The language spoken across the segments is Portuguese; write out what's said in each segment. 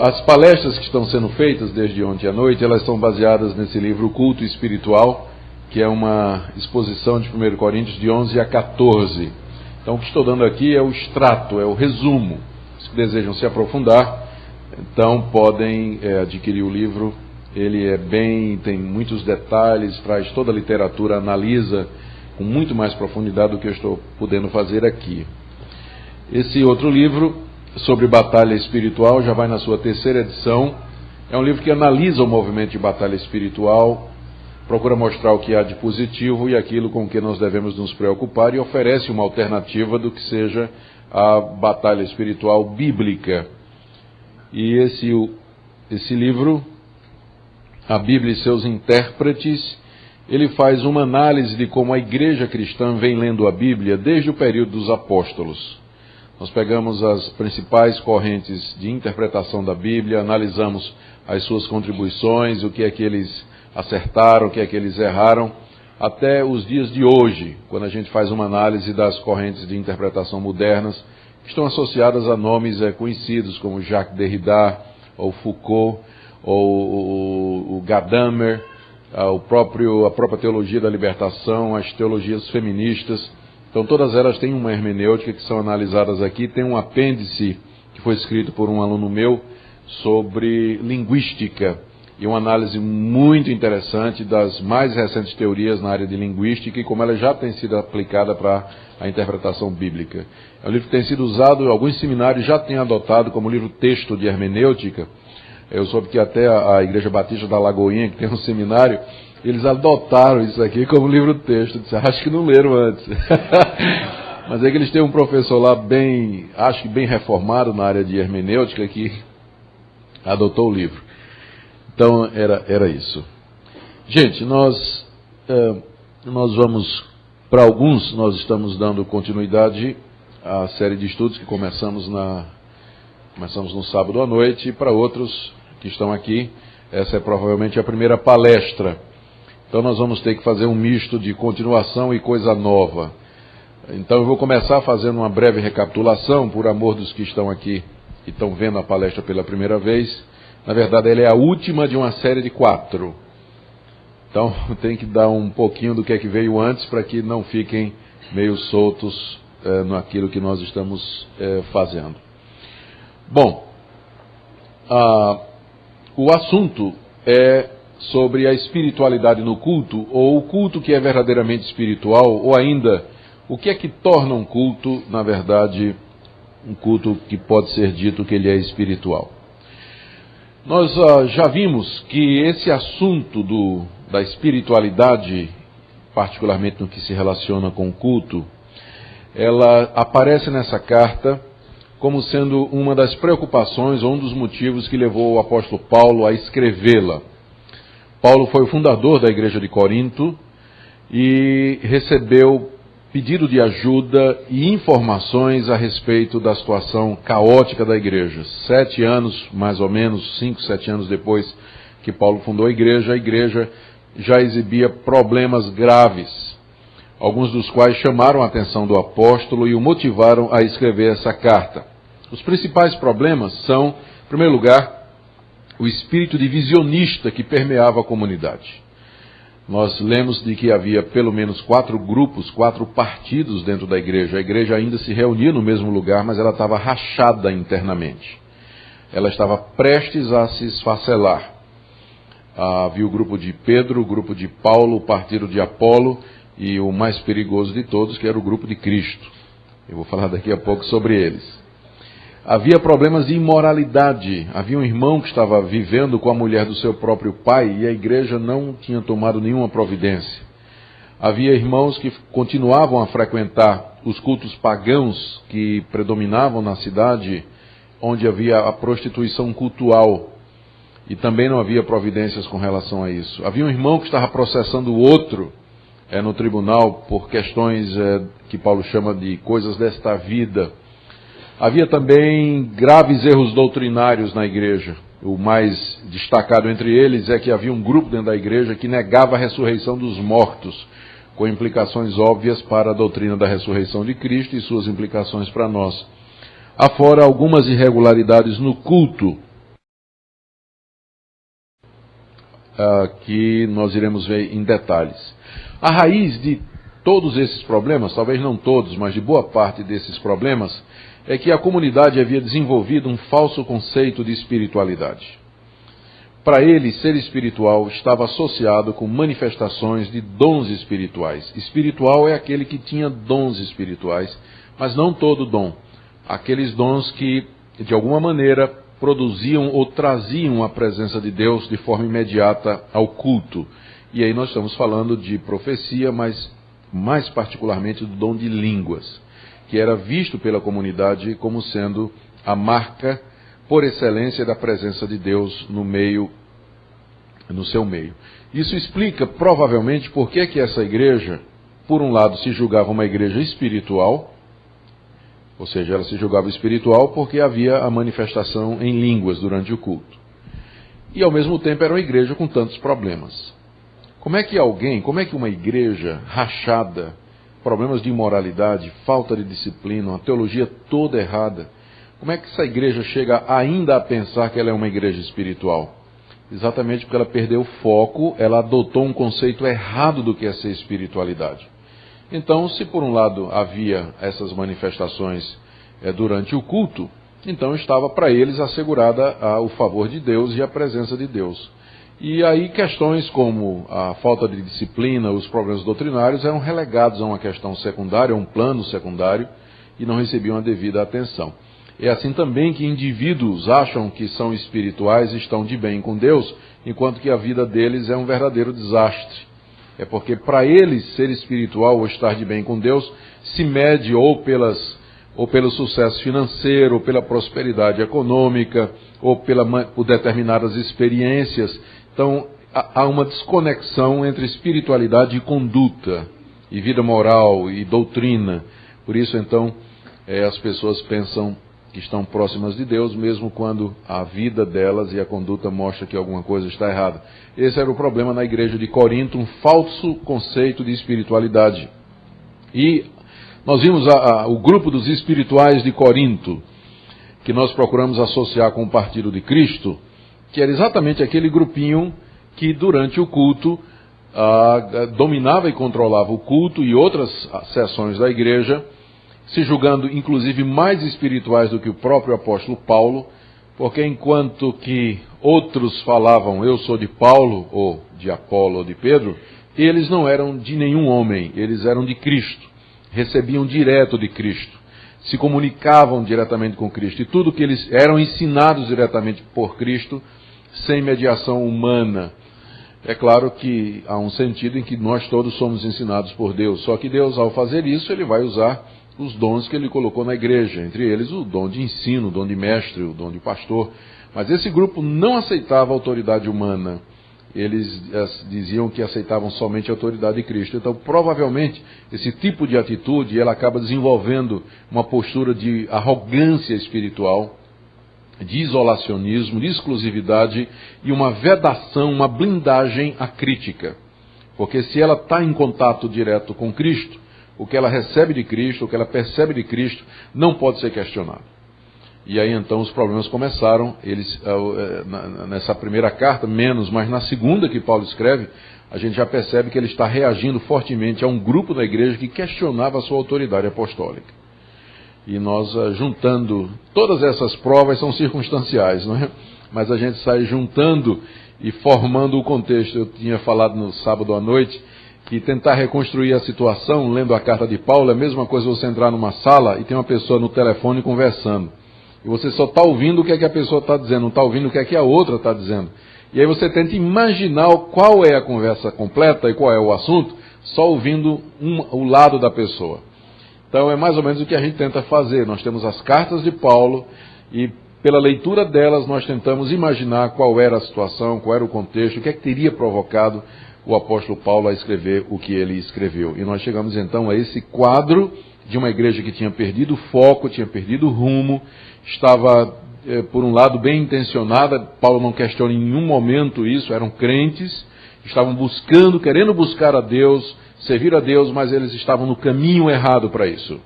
As palestras que estão sendo feitas desde ontem à noite, elas são baseadas nesse livro Culto Espiritual, que é uma exposição de 1 Coríntios de 11 a 14. Então o que estou dando aqui é o extrato, é o resumo. Os que desejam se aprofundar, então podem adquirir o livro. Ele tem muitos detalhes, traz toda a literatura, analisa com muito mais profundidade do que eu estou podendo fazer aqui. Esse outro livro, sobre batalha espiritual, já vai na sua 3ª edição. É um livro que analisa o movimento de batalha espiritual, procura mostrar o que há de positivo e aquilo com que nós devemos nos preocupar e oferece uma alternativa do que seja a batalha espiritual bíblica. E esse livro, A Bíblia e seus Intérpretes, ele faz uma análise de como a igreja cristã vem lendo a Bíblia desde o período dos apóstolos. Nós pegamos as principais correntes de interpretação da Bíblia, analisamos as suas contribuições, o que é que eles acertaram, o que é que eles erraram, até os dias de hoje, quando a gente faz uma análise das correntes de interpretação modernas, que estão associadas a nomes conhecidos, como Jacques Derrida, ou Foucault, ou o Gadamer, a própria teologia da libertação, as teologias feministas. Então todas elas têm uma hermenêutica que são analisadas aqui. Tem um apêndice que foi escrito por um aluno meu sobre linguística, e uma análise muito interessante das mais recentes teorias na área de linguística e como ela já tem sido aplicada para a interpretação bíblica. É um livro que tem sido usado, alguns seminários já têm adotado como livro-texto de hermenêutica. Eu soube que até a Igreja Batista da Lagoinha, que tem um seminário, eles adotaram isso aqui como livro-texto. Acho que não leram antes. Mas é que eles têm um professor lá acho que bem reformado na área de hermenêutica, que adotou o livro. Então, era isso. Gente, nós vamos, para alguns, nós estamos dando continuidade à série de estudos que começamos no sábado à noite, e para outros que estão aqui, essa é provavelmente a primeira palestra. Então nós vamos ter que fazer um misto de continuação e coisa nova. Então eu vou começar fazendo uma breve recapitulação, por amor dos que estão aqui e estão vendo a palestra pela primeira vez. Na verdade, ela é a última de uma série de 4. Então tem que dar um pouquinho do que é que veio antes, para que não fiquem meio soltos naquilo que nós estamos fazendo. Bom, o assunto é sobre a espiritualidade no culto, ou o culto que é verdadeiramente espiritual, ou ainda, o que é que torna um culto, na verdade, um culto que pode ser dito que ele é espiritual. Nós já vimos que esse assunto da espiritualidade, particularmente no que se relaciona com o culto, ela aparece nessa carta como sendo uma das preocupações ou um dos motivos que levou o apóstolo Paulo a escrevê-la. Paulo foi o fundador da igreja de Corinto e recebeu pedido de ajuda e informações a respeito da situação caótica da igreja. 7 anos, mais ou menos, 5, 7 anos depois que Paulo fundou a igreja já exibia problemas graves, alguns dos quais chamaram a atenção do apóstolo e o motivaram a escrever essa carta. Os principais problemas são, em primeiro lugar, o espírito divisionista que permeava a comunidade. Nós lemos de que havia pelo menos 4 grupos, 4 partidos dentro da igreja. A igreja ainda se reunia no mesmo lugar, mas ela estava rachada internamente. Ela estava prestes a se esfacelar. Havia o grupo de Pedro, o grupo de Paulo, o partido de Apolo e o mais perigoso de todos, que era o grupo de Cristo. Eu vou falar daqui a pouco sobre eles. Havia problemas de imoralidade. Havia um irmão que estava vivendo com a mulher do seu próprio pai e a igreja não tinha tomado nenhuma providência. Havia irmãos que continuavam a frequentar os cultos pagãos que predominavam na cidade, onde havia a prostituição cultual, e também não havia providências com relação a isso. Havia um irmão que estava processando o outro no tribunal por questões que Paulo chama de coisas desta vida. Havia também graves erros doutrinários na igreja. O mais destacado entre eles é que havia um grupo dentro da igreja que negava a ressurreição dos mortos, com implicações óbvias para a doutrina da ressurreição de Cristo e suas implicações para nós. Afora algumas irregularidades no culto, que nós iremos ver em detalhes. A raiz de todos esses problemas, talvez não todos, mas de boa parte desses problemas, é que a comunidade havia desenvolvido um falso conceito de espiritualidade. Para ele, ser espiritual estava associado com manifestações de dons espirituais. Espiritual é aquele que tinha dons espirituais, mas não todo dom. Aqueles dons que, de alguma maneira, produziam ou traziam a presença de Deus de forma imediata ao culto. E aí nós estamos falando de profecia, mas mais particularmente do dom de línguas, que era visto pela comunidade como sendo a marca por excelência da presença de Deus no seu meio. Isso explica provavelmente por que essa igreja, por um lado, se julgava uma igreja espiritual, ou seja, ela se julgava espiritual porque havia a manifestação em línguas durante o culto. E ao mesmo tempo era uma igreja com tantos problemas. Como é que uma igreja rachada, problemas de imoralidade, falta de disciplina, uma teologia toda errada, como é que essa igreja chega ainda a pensar que ela é uma igreja espiritual? Exatamente porque ela perdeu o foco, ela adotou um conceito errado do que é ser espiritualidade. Então, se por um lado havia essas manifestações durante o culto, então estava para eles assegurada o favor de Deus e a presença de Deus. E aí questões como a falta de disciplina, os problemas doutrinários eram relegados a uma questão secundária, a um plano secundário, e não recebiam a devida atenção. É assim também que indivíduos acham que são espirituais e estão de bem com Deus, enquanto que a vida deles é um verdadeiro desastre. É porque para eles ser espiritual ou estar de bem com Deus se mede ou pelo sucesso financeiro, ou pela prosperidade econômica, ou por determinadas experiências. Então, há uma desconexão entre espiritualidade e conduta, e vida moral e doutrina. Por isso, então, as pessoas pensam que estão próximas de Deus, mesmo quando a vida delas e a conduta mostra que alguma coisa está errada. Esse era o problema na igreja de Corinto, um falso conceito de espiritualidade. E nós vimos o grupo dos espirituais de Corinto, que nós procuramos associar com o partido de Cristo, que era exatamente aquele grupinho que durante o culto dominava e controlava o culto e outras sessões da igreja, se julgando inclusive mais espirituais do que o próprio apóstolo Paulo, porque enquanto que outros falavam, eu sou de Paulo, ou de Apolo, ou de Pedro, eles não eram de nenhum homem, eles eram de Cristo, recebiam direto de Cristo, se comunicavam diretamente com Cristo, e tudo que eles eram ensinados diretamente por Cristo, sem mediação humana. É claro que há um sentido em que nós todos somos ensinados por Deus, só que Deus, ao fazer isso, Ele vai usar os dons que Ele colocou na igreja, entre eles o dom de ensino, o dom de mestre, o dom de pastor. Mas esse grupo não aceitava a autoridade humana. Eles diziam que aceitavam somente a autoridade de Cristo. Então, provavelmente, esse tipo de atitude, ela acaba desenvolvendo uma postura de arrogância espiritual, de isolacionismo, de exclusividade e uma vedação, uma blindagem à crítica. Porque se ela está em contato direto com Cristo, o que ela recebe de Cristo, o que ela percebe de Cristo, não pode ser questionado. E aí então os problemas começaram, nessa primeira carta, menos, mas na segunda que Paulo escreve, a gente já percebe que ele está reagindo fortemente a um grupo da igreja que questionava a sua autoridade apostólica. E nós, juntando, todas essas provas são circunstanciais, não é? Mas a gente sai juntando e formando o contexto. Eu tinha falado no sábado à noite que tentar reconstruir a situação, lendo a carta de Paulo, é a mesma coisa você entrar numa sala e tem uma pessoa no telefone conversando. E você só está ouvindo o que é que a pessoa está dizendo, não está ouvindo o que é que a outra está dizendo. E aí você tenta imaginar qual é a conversa completa e qual é o assunto, só ouvindo o lado da pessoa. Então é mais ou menos o que a gente tenta fazer. Nós temos as cartas de Paulo e pela leitura delas nós tentamos imaginar qual era a situação, qual era o contexto, o que é que teria provocado o apóstolo Paulo a escrever o que ele escreveu. E nós chegamos então a esse quadro de uma igreja que tinha perdido o foco, tinha perdido o rumo, estava, por um lado, bem intencionada. Paulo não questiona em nenhum momento isso, eram crentes, estavam buscando, querendo buscar a Deus, servir a Deus, mas eles estavam no caminho errado para isso.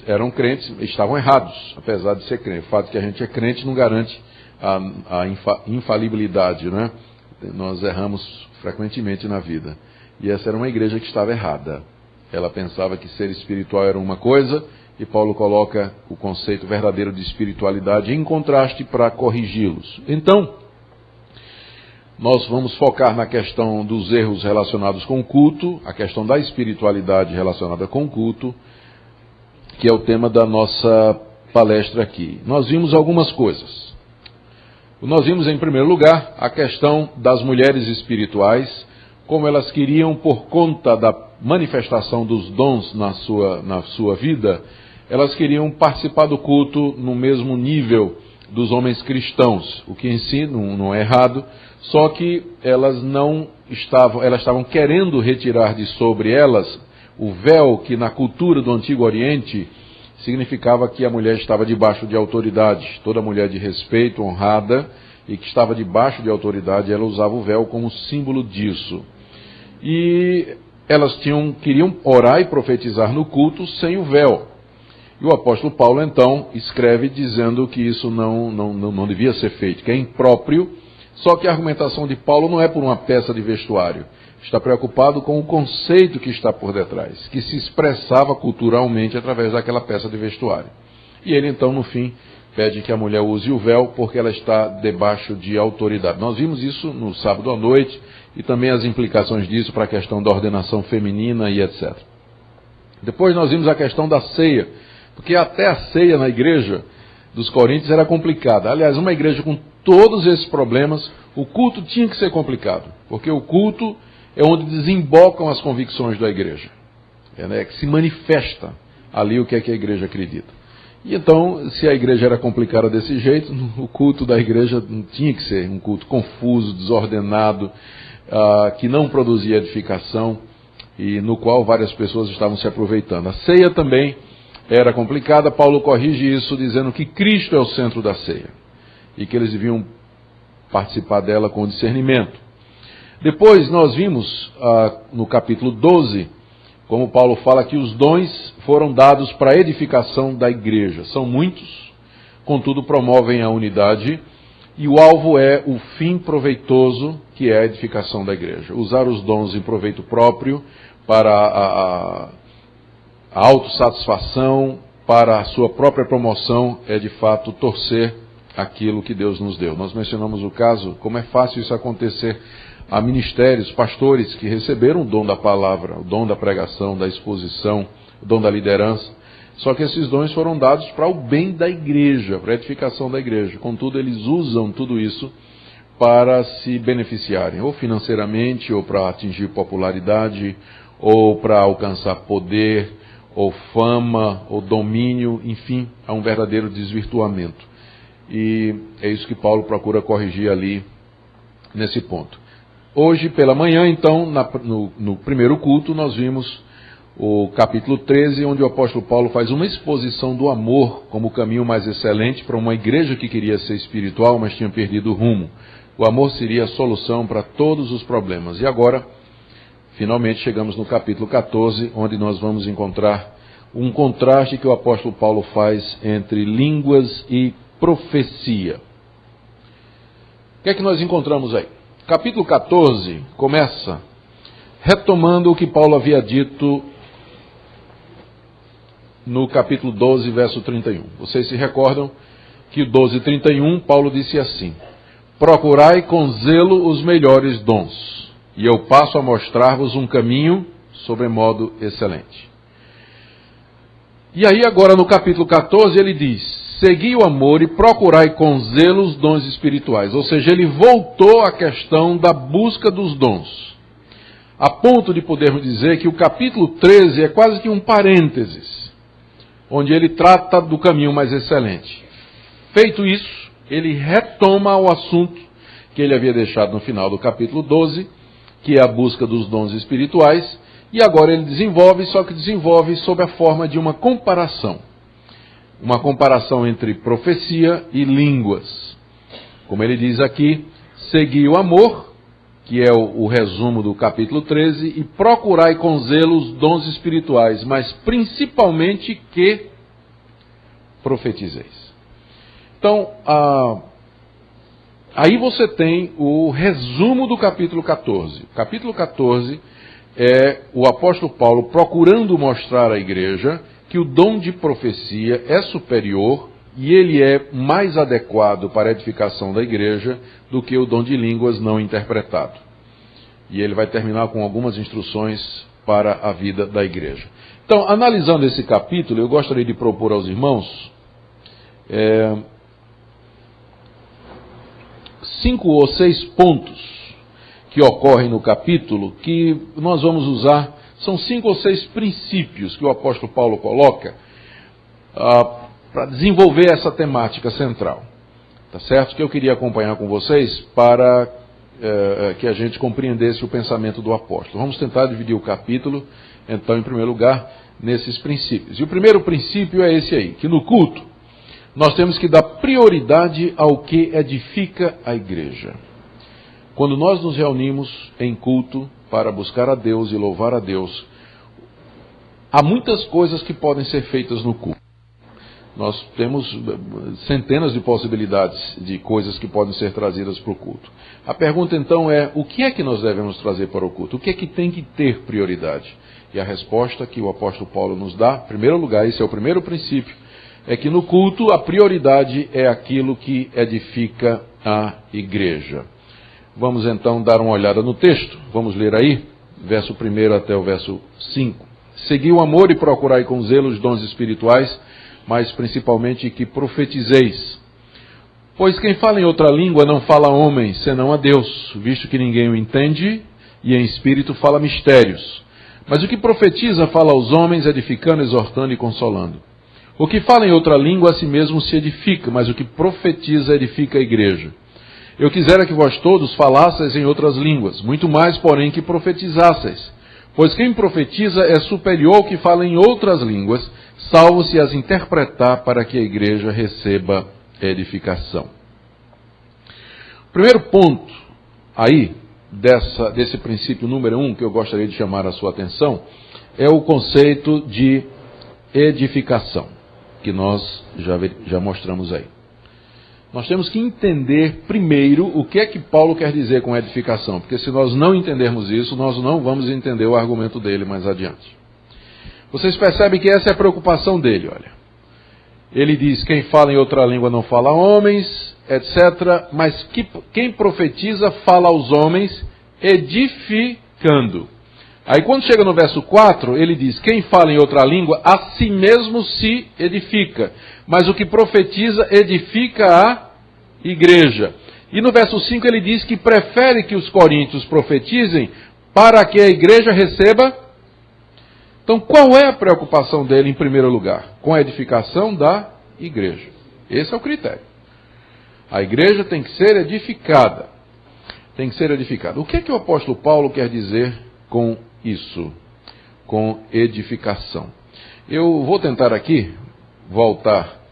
Eram crentes, estavam errados, apesar de ser crente. O fato de que a gente é crente não garante a infalibilidade, né? Nós erramos frequentemente na vida. E essa era uma igreja que estava errada. Ela pensava que ser espiritual era uma coisa, e Paulo coloca o conceito verdadeiro de espiritualidade em contraste para corrigi-los. Então, nós vamos focar na questão dos erros relacionados com o culto, a questão da espiritualidade relacionada com o culto, que é o tema da nossa palestra aqui. Nós vimos algumas coisas. Nós vimos, em primeiro lugar, a questão das mulheres espirituais, como elas queriam, por conta da manifestação dos dons na sua vida, elas queriam participar do culto no mesmo nível dos homens cristãos, o que em si não é errado, só que elas estavam querendo retirar de sobre elas o véu que na cultura do Antigo Oriente significava que a mulher estava debaixo de autoridade. Toda mulher de respeito, honrada, e que estava debaixo de autoridade, ela usava o véu como símbolo disso. E elas queriam orar e profetizar no culto sem o véu. E o apóstolo Paulo, então, escreve dizendo que isso não devia ser feito, que é impróprio, só que a argumentação de Paulo não é por uma peça de vestuário. Está preocupado com o conceito que está por detrás, que se expressava culturalmente através daquela peça de vestuário. E ele, então, no fim, pede que a mulher use o véu porque ela está debaixo de autoridade. Nós vimos isso no sábado à noite e também as implicações disso para a questão da ordenação feminina e etc. Depois nós vimos a questão da ceia, porque até a ceia na igreja dos Coríntios era complicada. Aliás, uma igreja com todos esses problemas, o culto tinha que ser complicado, porque o culto é onde desembocam as convicções da igreja. Que se manifesta ali o que é que a igreja acredita. E então, se a igreja era complicada desse jeito, o culto da igreja não tinha que ser um culto confuso, desordenado, que não produzia edificação e no qual várias pessoas estavam se aproveitando. A ceia também era complicada. Paulo corrige isso dizendo que Cristo é o centro da ceia e que eles deviam participar dela com discernimento. Depois nós vimos no capítulo 12, como Paulo fala que os dons foram dados para a edificação da igreja. São muitos, contudo promovem a unidade, e o alvo é o fim proveitoso, que é a edificação da igreja. Usar os dons em proveito próprio, para a autossatisfação, para a sua própria promoção, é de fato torcer aquilo que Deus nos deu. Nós mencionamos o caso, como é fácil isso acontecer. Há ministérios, pastores que receberam o dom da palavra, o dom da pregação, da exposição, o dom da liderança. Só que esses dons foram dados para o bem da igreja, para a edificação da igreja. Contudo, eles usam tudo isso para se beneficiarem, ou financeiramente, ou para atingir popularidade, ou para alcançar poder, ou fama, ou domínio, enfim, há um verdadeiro desvirtuamento. E é isso que Paulo procura corrigir ali nesse ponto. Hoje, pela manhã, então, no primeiro culto, nós vimos o capítulo 13, onde o apóstolo Paulo faz uma exposição do amor como o caminho mais excelente para uma igreja que queria ser espiritual, mas tinha perdido o rumo. O amor seria a solução para todos os problemas. E agora, finalmente, chegamos no capítulo 14, onde nós vamos encontrar um contraste que o apóstolo Paulo faz entre línguas e profecia. O que é que nós encontramos aí? Capítulo 14 começa retomando o que Paulo havia dito no capítulo 12, verso 31. Vocês se recordam que o 12:31, Paulo disse assim: procurai com zelo os melhores dons, e eu passo a mostrar-vos um caminho sobremodo excelente. E aí agora no capítulo 14 ele diz: segui o amor e procurai com zelo os dons espirituais. Ou seja, ele voltou à questão da busca dos dons. A ponto de podermos dizer que o capítulo 13 é quase que um parênteses, onde ele trata do caminho mais excelente. Feito isso, ele retoma o assunto que ele havia deixado no final do capítulo 12, que é a busca dos dons espirituais, e agora ele desenvolve, só que desenvolve sob a forma de uma comparação. Uma comparação entre profecia e línguas. Como ele diz aqui, segui o amor, que é o resumo do capítulo 13, e procurai com zelo os dons espirituais, mas principalmente que profetizeis. Então, Aí você tem o resumo do capítulo 14. O capítulo 14 é o apóstolo Paulo procurando mostrar à igreja que o dom de profecia é superior e ele é mais adequado para a edificação da igreja do que o dom de línguas não interpretado. E ele vai terminar com algumas instruções para a vida da igreja. Então, analisando esse capítulo, eu gostaria de propor aos irmãos 5 ou 6 pontos que ocorrem no capítulo, que nós vamos usar, são 5 ou 6 princípios que o apóstolo Paulo coloca para desenvolver essa temática central. Tá certo? Que eu queria acompanhar com vocês para que a gente compreendesse o pensamento do apóstolo. Vamos tentar dividir o capítulo, então, em primeiro lugar, nesses princípios. E o primeiro princípio é esse aí, que no culto nós temos que dar prioridade ao que edifica a igreja. Quando nós nos reunimos em culto para buscar a Deus e louvar a Deus, há muitas coisas que podem ser feitas no culto. Nós temos centenas de possibilidades de coisas que podem ser trazidas para o culto. A pergunta então é, o que é que nós devemos trazer para o culto? O que é que tem que ter prioridade? E a resposta que o apóstolo Paulo nos dá, em primeiro lugar, esse é o primeiro princípio, é que no culto a prioridade é aquilo que edifica a igreja. Vamos então dar uma olhada no texto. Vamos ler aí, verso 1 até o verso 5. Segui o amor e procurai com zelo os dons espirituais, mas principalmente que profetizeis. Pois quem fala em outra língua não fala a homem, senão a Deus, visto que ninguém o entende, e em espírito fala mistérios. Mas o que profetiza fala aos homens, edificando, exortando e consolando. O que fala em outra língua a si mesmo se edifica, mas o que profetiza edifica a igreja. Eu quisera que vós todos falasseis em outras línguas, muito mais, porém, que profetizasseis. Pois quem profetiza é superior ao que fala em outras línguas, salvo se as interpretar para que a igreja receba edificação. O primeiro ponto aí, desse princípio número 1, que eu gostaria de chamar a sua atenção, é o conceito de edificação, que nós já mostramos aí. Nós temos que entender primeiro o que é que Paulo quer dizer com edificação, porque se nós não entendermos isso, nós não vamos entender o argumento dele mais adiante. Vocês percebem que essa é a preocupação dele, olha. Ele diz, quem fala em outra língua não fala a homens, etc. Mas quem profetiza fala aos homens, edificando. Aí quando chega no verso 4, ele diz, quem fala em outra língua, a si mesmo se edifica. Mas o que profetiza, edifica a igreja. E no verso 5 ele diz que prefere que os coríntios profetizem para que a igreja receba. Então qual é a preocupação dele em primeiro lugar? Com a edificação da igreja. Esse é o critério. A igreja tem que ser edificada. Tem que ser edificada. O que é que o apóstolo Paulo quer dizer com isso? Com edificação. Eu vou tentar aqui voltar.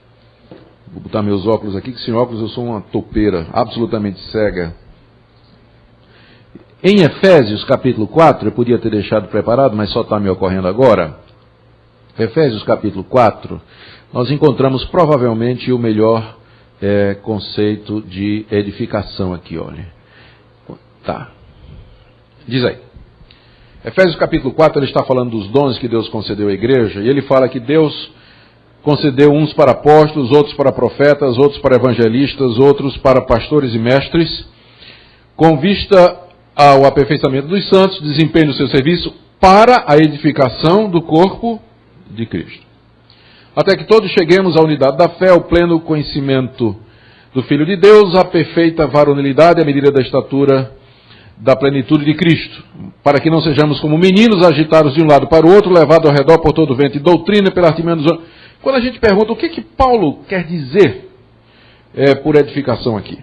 Vou botar meus óculos aqui, que sem óculos eu sou uma topeira absolutamente cega. Em Efésios capítulo 4, eu podia ter deixado preparado, mas só está me ocorrendo agora. Efésios capítulo 4, nós encontramos provavelmente o melhor conceito de edificação aqui, olha. Tá. Diz aí. Efésios capítulo 4, ele está falando dos dons que Deus concedeu à igreja, e ele fala que Deus concedeu uns para apóstolos, outros para profetas, outros para evangelistas, outros para pastores e mestres, com vista ao aperfeiçoamento dos santos, desempenho do seu serviço para a edificação do corpo de Cristo. Até que todos cheguemos à unidade da fé, ao pleno conhecimento do Filho de Deus, à perfeita varonilidade, à medida da estatura da plenitude de Cristo, para que não sejamos como meninos agitados de um lado para o outro, levados ao redor por todo o vento de doutrina, pela artimanha dos homens. Quando a gente pergunta o que Paulo quer dizer por edificação aqui.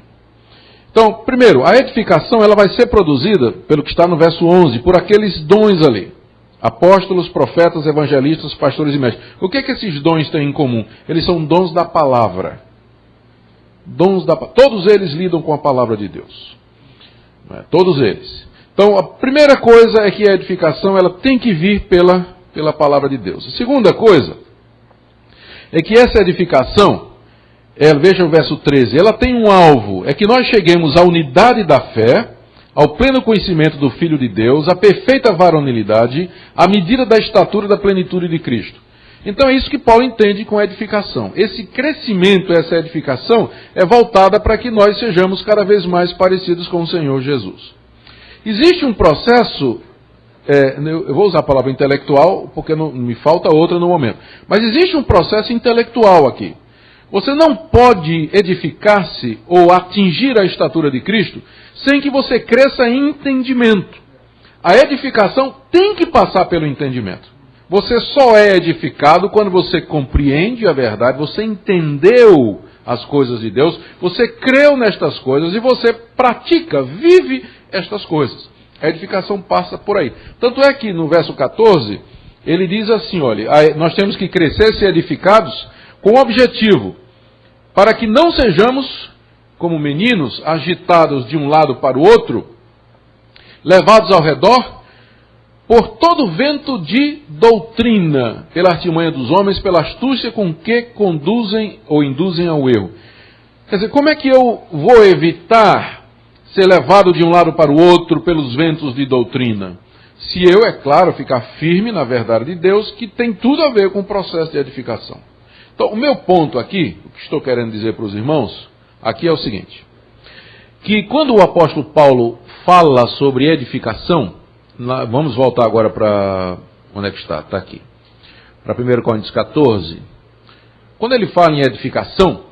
Então, primeiro, a edificação ela vai ser produzida, pelo que está no verso 11, por aqueles dons ali. Apóstolos, profetas, evangelistas, pastores e mestres. O que esses dons têm em comum? Eles são dons da palavra. Todos eles lidam com a palavra de Deus. Todos eles. Então, a primeira coisa é que a edificação ela tem que vir pela palavra de Deus. A segunda coisa é que essa edificação Veja o verso 13. Ela tem um alvo, é que nós cheguemos à unidade da fé, ao pleno conhecimento do Filho de Deus, à perfeita varonilidade, à medida da estatura da plenitude de Cristo. Então é isso que Paulo entende com edificação. Esse crescimento, essa edificação, é voltada para que nós sejamos cada vez mais parecidos com o Senhor Jesus. Existe um processo, eu vou usar a palavra intelectual, porque não me falta outra no momento, mas existe um processo intelectual aqui. Você não pode edificar-se ou atingir a estatura de Cristo sem que você cresça em entendimento. A edificação tem que passar pelo entendimento. Você só é edificado quando você compreende a verdade, você entendeu as coisas de Deus, você creu nestas coisas e você pratica, vive estas coisas. A edificação passa por aí. Tanto é que no verso 14, ele diz assim, olha, nós temos que crescer e ser edificados com o objetivo, para que não sejamos, como meninos, agitados de um lado para o outro, levados ao redor, por todo vento de doutrina, pela artimanha dos homens, pela astúcia com que conduzem ou induzem ao erro. Quer dizer, como é que eu vou evitar ser levado de um lado para o outro pelos ventos de doutrina? Se eu, é claro, ficar firme na verdade de Deus, que tem tudo a ver com o processo de edificação. Então, o meu ponto aqui, o que estou querendo dizer para os irmãos, aqui é o seguinte, que quando o apóstolo Paulo fala sobre edificação, vamos voltar agora para, onde é que está? Está aqui, para 1 Coríntios 14, quando ele fala em edificação,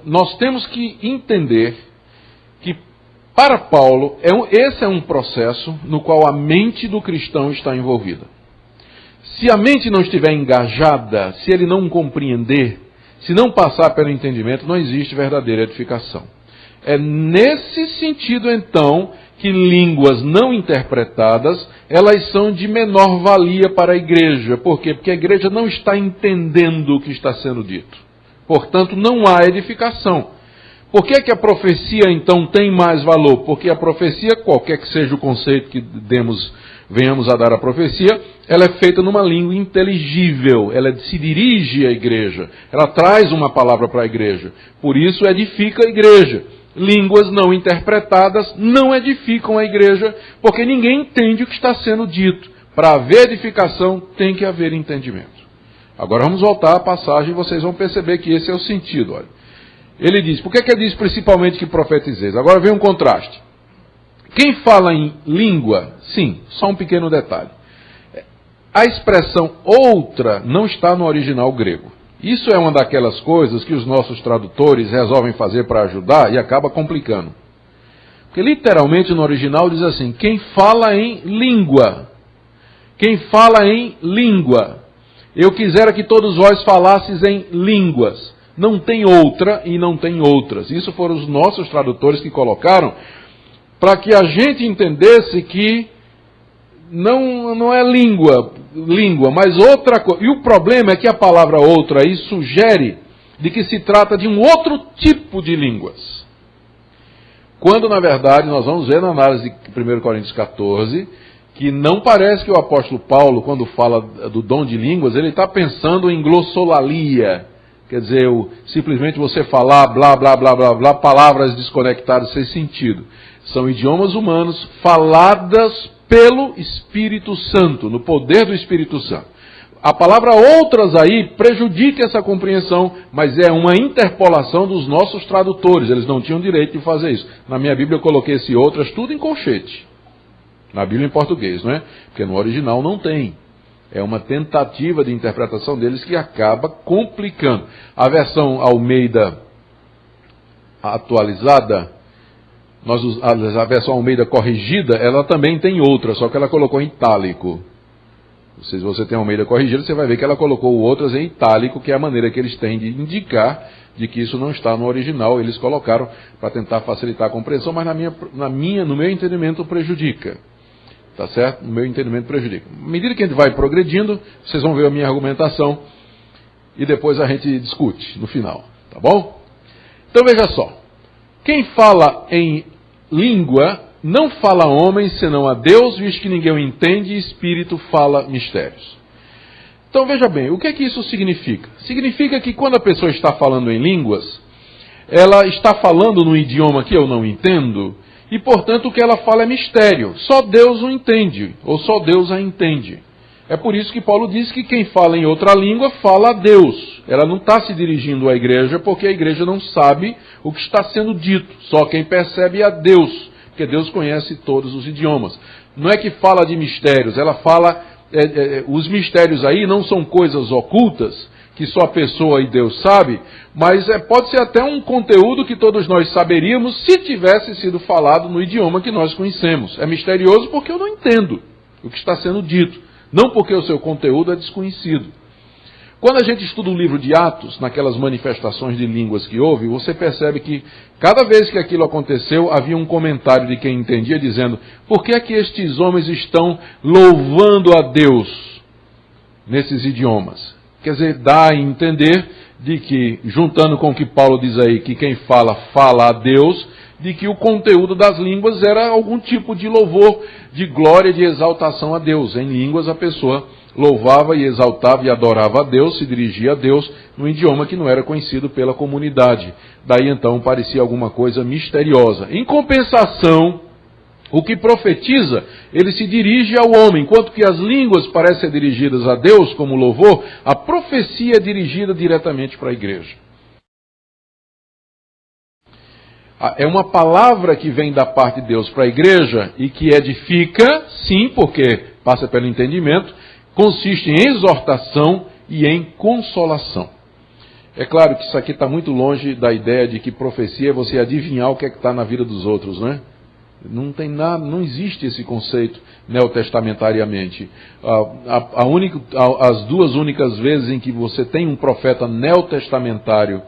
nós temos que entender que para Paulo, esse é um processo no qual a mente do cristão está envolvida. Se a mente não estiver engajada, se ele não compreender, se não passar pelo entendimento, não existe verdadeira edificação. É nesse sentido, então, que línguas não interpretadas, elas são de menor valia para a igreja. Por quê? Porque a igreja não está entendendo o que está sendo dito. Portanto, não há edificação. Por que que a profecia, então, tem mais valor? Porque a profecia, qualquer que seja o conceito que venhamos a dar à profecia, ela é feita numa língua inteligível, ela se dirige à igreja, ela traz uma palavra para a igreja, por isso edifica a igreja. Línguas não interpretadas não edificam a igreja, porque ninguém entende o que está sendo dito. Para haver edificação, tem que haver entendimento. Agora vamos voltar à passagem e vocês vão perceber que esse é o sentido. Olha. Ele diz, por que ele diz principalmente que profetizeis? Agora vem um contraste. Quem fala em língua, sim, só um pequeno detalhe. A expressão outra não está no original grego. Isso é uma daquelas coisas que os nossos tradutores resolvem fazer para ajudar e acaba complicando. Porque literalmente no original diz assim, quem fala em língua. Quem fala em língua. Eu quisera que todos vós falasseis em línguas. Não tem outra e não tem outras. Isso foram os nossos tradutores que colocaram para que a gente entendesse que não é língua, mas outra coisa. E o problema é que a palavra outra aí sugere de que se trata de um outro tipo de línguas. Quando, na verdade, nós vamos ver na análise de 1 Coríntios 14, que não parece que o apóstolo Paulo, quando fala do dom de línguas, ele está pensando em glossolalia. Quer dizer, simplesmente você falar blá, blá, blá, blá, blá, palavras desconectadas sem sentido. São idiomas humanos faladas pelo Espírito Santo, no poder do Espírito Santo. A palavra outras aí prejudica essa compreensão, mas é uma interpolação dos nossos tradutores. Eles não tinham direito de fazer isso. Na minha Bíblia eu coloquei esse outras tudo em colchete. Na Bíblia em português, não é? Porque no original não tem. É uma tentativa de interpretação deles que acaba complicando. A versão Almeida atualizada, a versão Almeida corrigida, ela também tem outra, só que ela colocou em itálico. Se você tem a Almeida corrigida, você vai ver que ela colocou outras em itálico, que é a maneira que eles têm de indicar de que isso não está no original. Eles colocaram para tentar facilitar a compreensão, mas no meu entendimento prejudica. Tá certo? No meu entendimento prejudica. À medida que a gente vai progredindo, vocês vão ver a minha argumentação e depois a gente discute no final. Tá bom? Então veja só. Quem fala em língua não fala a homem senão a Deus, visto que ninguém o entende e espírito fala mistérios. Então veja bem, o que é que isso significa? Significa que quando a pessoa está falando em línguas, ela está falando num idioma que eu não entendo, e portanto o que ela fala é mistério. Só Deus o entende, ou só Deus a entende. É por isso que Paulo diz que quem fala em outra língua fala a Deus. Ela não está se dirigindo à igreja, porque a igreja não sabe o que está sendo dito. Só quem percebe é a Deus, porque Deus conhece todos os idiomas. Não é que fala de mistérios, ela fala... os mistérios aí não são coisas ocultas, que só a pessoa e Deus sabe, mas pode ser até um conteúdo que todos nós saberíamos se tivesse sido falado no idioma que nós conhecemos. É misterioso porque eu não entendo o que está sendo dito. Não porque o seu conteúdo é desconhecido. Quando a gente estuda o livro de Atos, naquelas manifestações de línguas que houve, você percebe que cada vez que aquilo aconteceu, havia um comentário de quem entendia dizendo: por que é que estes homens estão louvando a Deus nesses idiomas? Quer dizer, dá a entender de que, juntando com o que Paulo diz aí, que quem fala, fala a Deus, de que o conteúdo das línguas era algum tipo de louvor, de glória, de exaltação a Deus. Em línguas a pessoa louvava e exaltava e adorava a Deus, se dirigia a Deus, num idioma que não era conhecido pela comunidade. Daí então parecia alguma coisa misteriosa. Em compensação, o que profetiza, ele se dirige ao homem, enquanto que as línguas parecem ser dirigidas a Deus como louvor, a profecia é dirigida diretamente para a igreja. É uma palavra que vem da parte de Deus para a igreja e que edifica, sim, porque passa pelo entendimento, consiste em exortação e em consolação. É claro que isso aqui está muito longe da ideia de que profecia é você adivinhar o que é que está na vida dos outros, não é? Não tem nada, não existe esse conceito neotestamentariamente. As duas únicas vezes em que você tem um profeta neotestamentário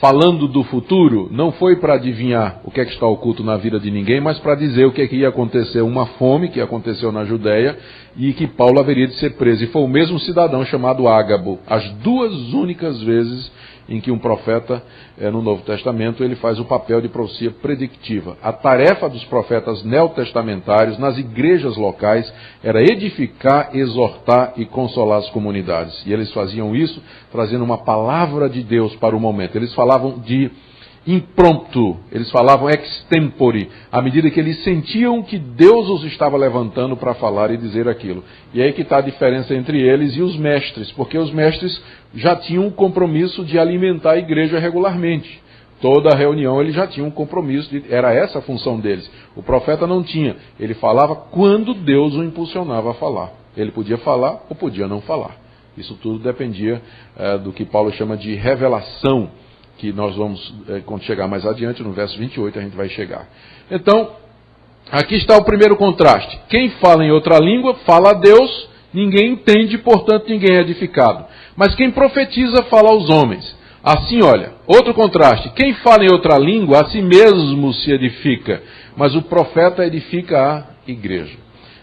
falando do futuro, não foi para adivinhar o que é que está oculto na vida de ninguém, mas para dizer o que é que ia acontecer, uma fome que aconteceu na Judéia e que Paulo haveria de ser preso. E foi o mesmo cidadão chamado Ágabo. As duas únicas vezes em que um profeta, no Novo Testamento, ele faz o papel de profecia predictiva. A tarefa dos profetas neotestamentários nas igrejas locais era edificar, exortar e consolar as comunidades. E eles faziam isso trazendo uma palavra de Deus para o momento. Eles falavam de impromptu, eles falavam extempore, à medida que eles sentiam que Deus os estava levantando para falar e dizer aquilo. E aí que está a diferença entre eles e os mestres, porque os mestres já tinham um compromisso de alimentar a igreja regularmente. Toda reunião eles já tinham um compromisso, era essa a função deles. O profeta não tinha, ele falava quando Deus o impulsionava a falar. Ele podia falar ou podia não falar. Isso tudo dependia do que Paulo chama de revelação, que nós vamos, quando chegar mais adiante, no verso 28, a gente vai chegar. Então, aqui está o primeiro contraste. Quem fala em outra língua, fala a Deus, ninguém entende, portanto ninguém é edificado. Mas quem profetiza, fala aos homens. Assim, olha, outro contraste. Quem fala em outra língua, a si mesmo se edifica, mas o profeta edifica a igreja.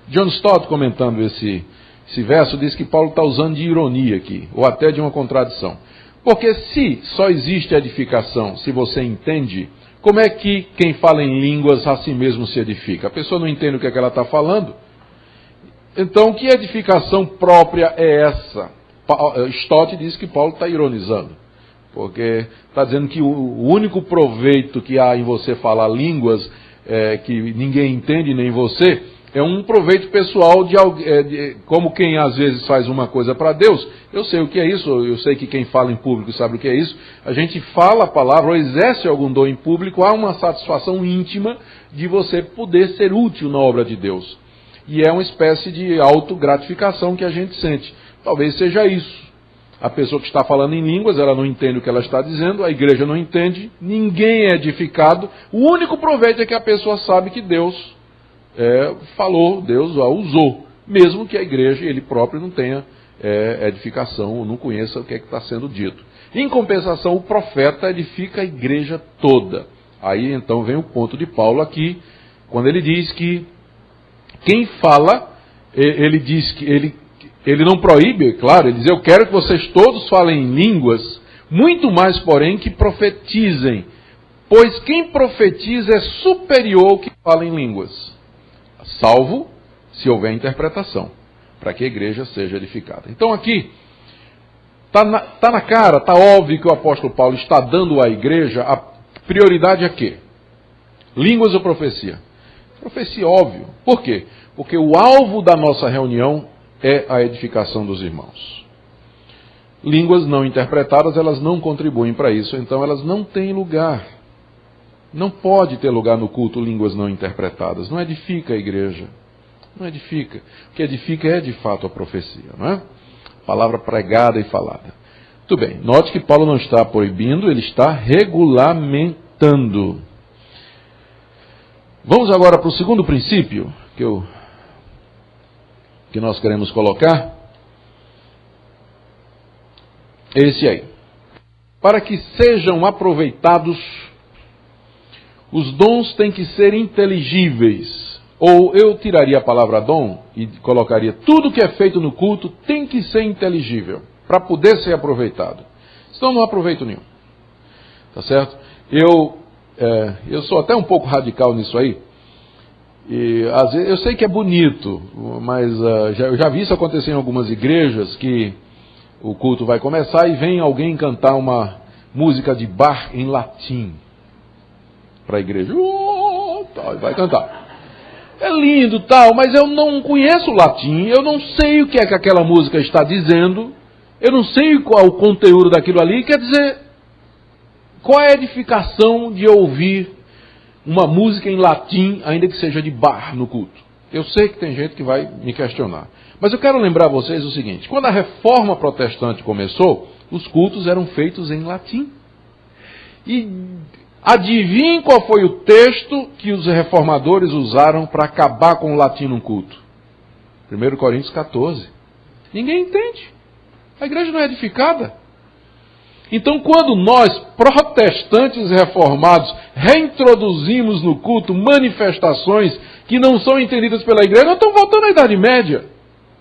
John Stott, comentando esse verso, diz que Paulo está usando de ironia aqui, ou até de uma contradição. Porque se só existe edificação, se você entende, como é que quem fala em línguas a si mesmo se edifica? A pessoa não entende o que é que ela está falando. Então, que edificação própria é essa? Stott diz que Paulo está ironizando, porque está dizendo que o único proveito que há em você falar línguas que ninguém entende, nem você, é um proveito pessoal como quem às vezes faz uma coisa para Deus. Eu sei o que é isso, eu sei que quem fala em público sabe o que é isso. A gente fala a palavra ou exerce algum dom em público, há uma satisfação íntima de você poder ser útil na obra de Deus. E é uma espécie de autogratificação que a gente sente. Talvez seja isso. A pessoa que está falando em línguas, ela não entende o que ela está dizendo, a igreja não entende, ninguém é edificado. O único proveito é que a pessoa sabe que Deus falou, Deus a usou, mesmo que a igreja, ele próprio, não tenha edificação, ou não conheça o que é que está sendo dito. Em compensação, o profeta edifica a igreja toda. Aí então vem o ponto de Paulo aqui, quando ele diz que quem fala, ele diz que ele não proíbe, claro, ele diz: eu quero que vocês todos falem em línguas, muito mais, porém, que profetizem, pois quem profetiza é superior ao que fala em línguas, salvo se houver interpretação. para que a igreja seja edificada. Então aqui, está na cara, está óbvio que o apóstolo Paulo está dando à igreja a prioridade a quê? Línguas ou profecia? Profecia, óbvio. Por quê? Porque o alvo da nossa reunião é a edificação dos irmãos. Línguas não interpretadas, elas não contribuem para isso, então elas não têm lugar. Não pode ter lugar no culto línguas não interpretadas. Não edifica a igreja. Não edifica. O que edifica é de fato a profecia, não é? Palavra pregada e falada. Tudo bem, note que Paulo não está proibindo, ele está regulamentando. Vamos agora para o segundo princípio que nós queremos colocar. Esse aí. Para que sejam aproveitados, os dons têm que ser inteligíveis. Ou eu tiraria a palavra dom e colocaria tudo que é feito no culto tem que ser inteligível, para poder ser aproveitado. Senão não há proveito nenhum. Tá certo? Eu sou até um pouco radical nisso aí. E, às vezes, eu sei que é bonito, mas eu já vi isso acontecer em algumas igrejas, que o culto vai começar e vem alguém cantar uma música de Bach em latim para a igreja. Vai cantar. É lindo tal, mas eu não conheço o latim, eu não sei o que é que aquela música está dizendo, eu não sei qual é o conteúdo daquilo ali, quer dizer, qual é a edificação de ouvir uma música em latim, ainda que seja de Bach no culto? Eu sei que tem gente que vai me questionar. Mas eu quero lembrar a vocês o seguinte, quando a reforma protestante começou, os cultos eram feitos em latim. E adivinhem qual foi o texto que os reformadores usaram para acabar com o latim no culto? 1 Coríntios 14. Ninguém entende. A igreja não é edificada. Então, quando nós, protestantes reformados, reintroduzimos no culto manifestações que não são entendidas pela igreja, nós estamos voltando à Idade Média.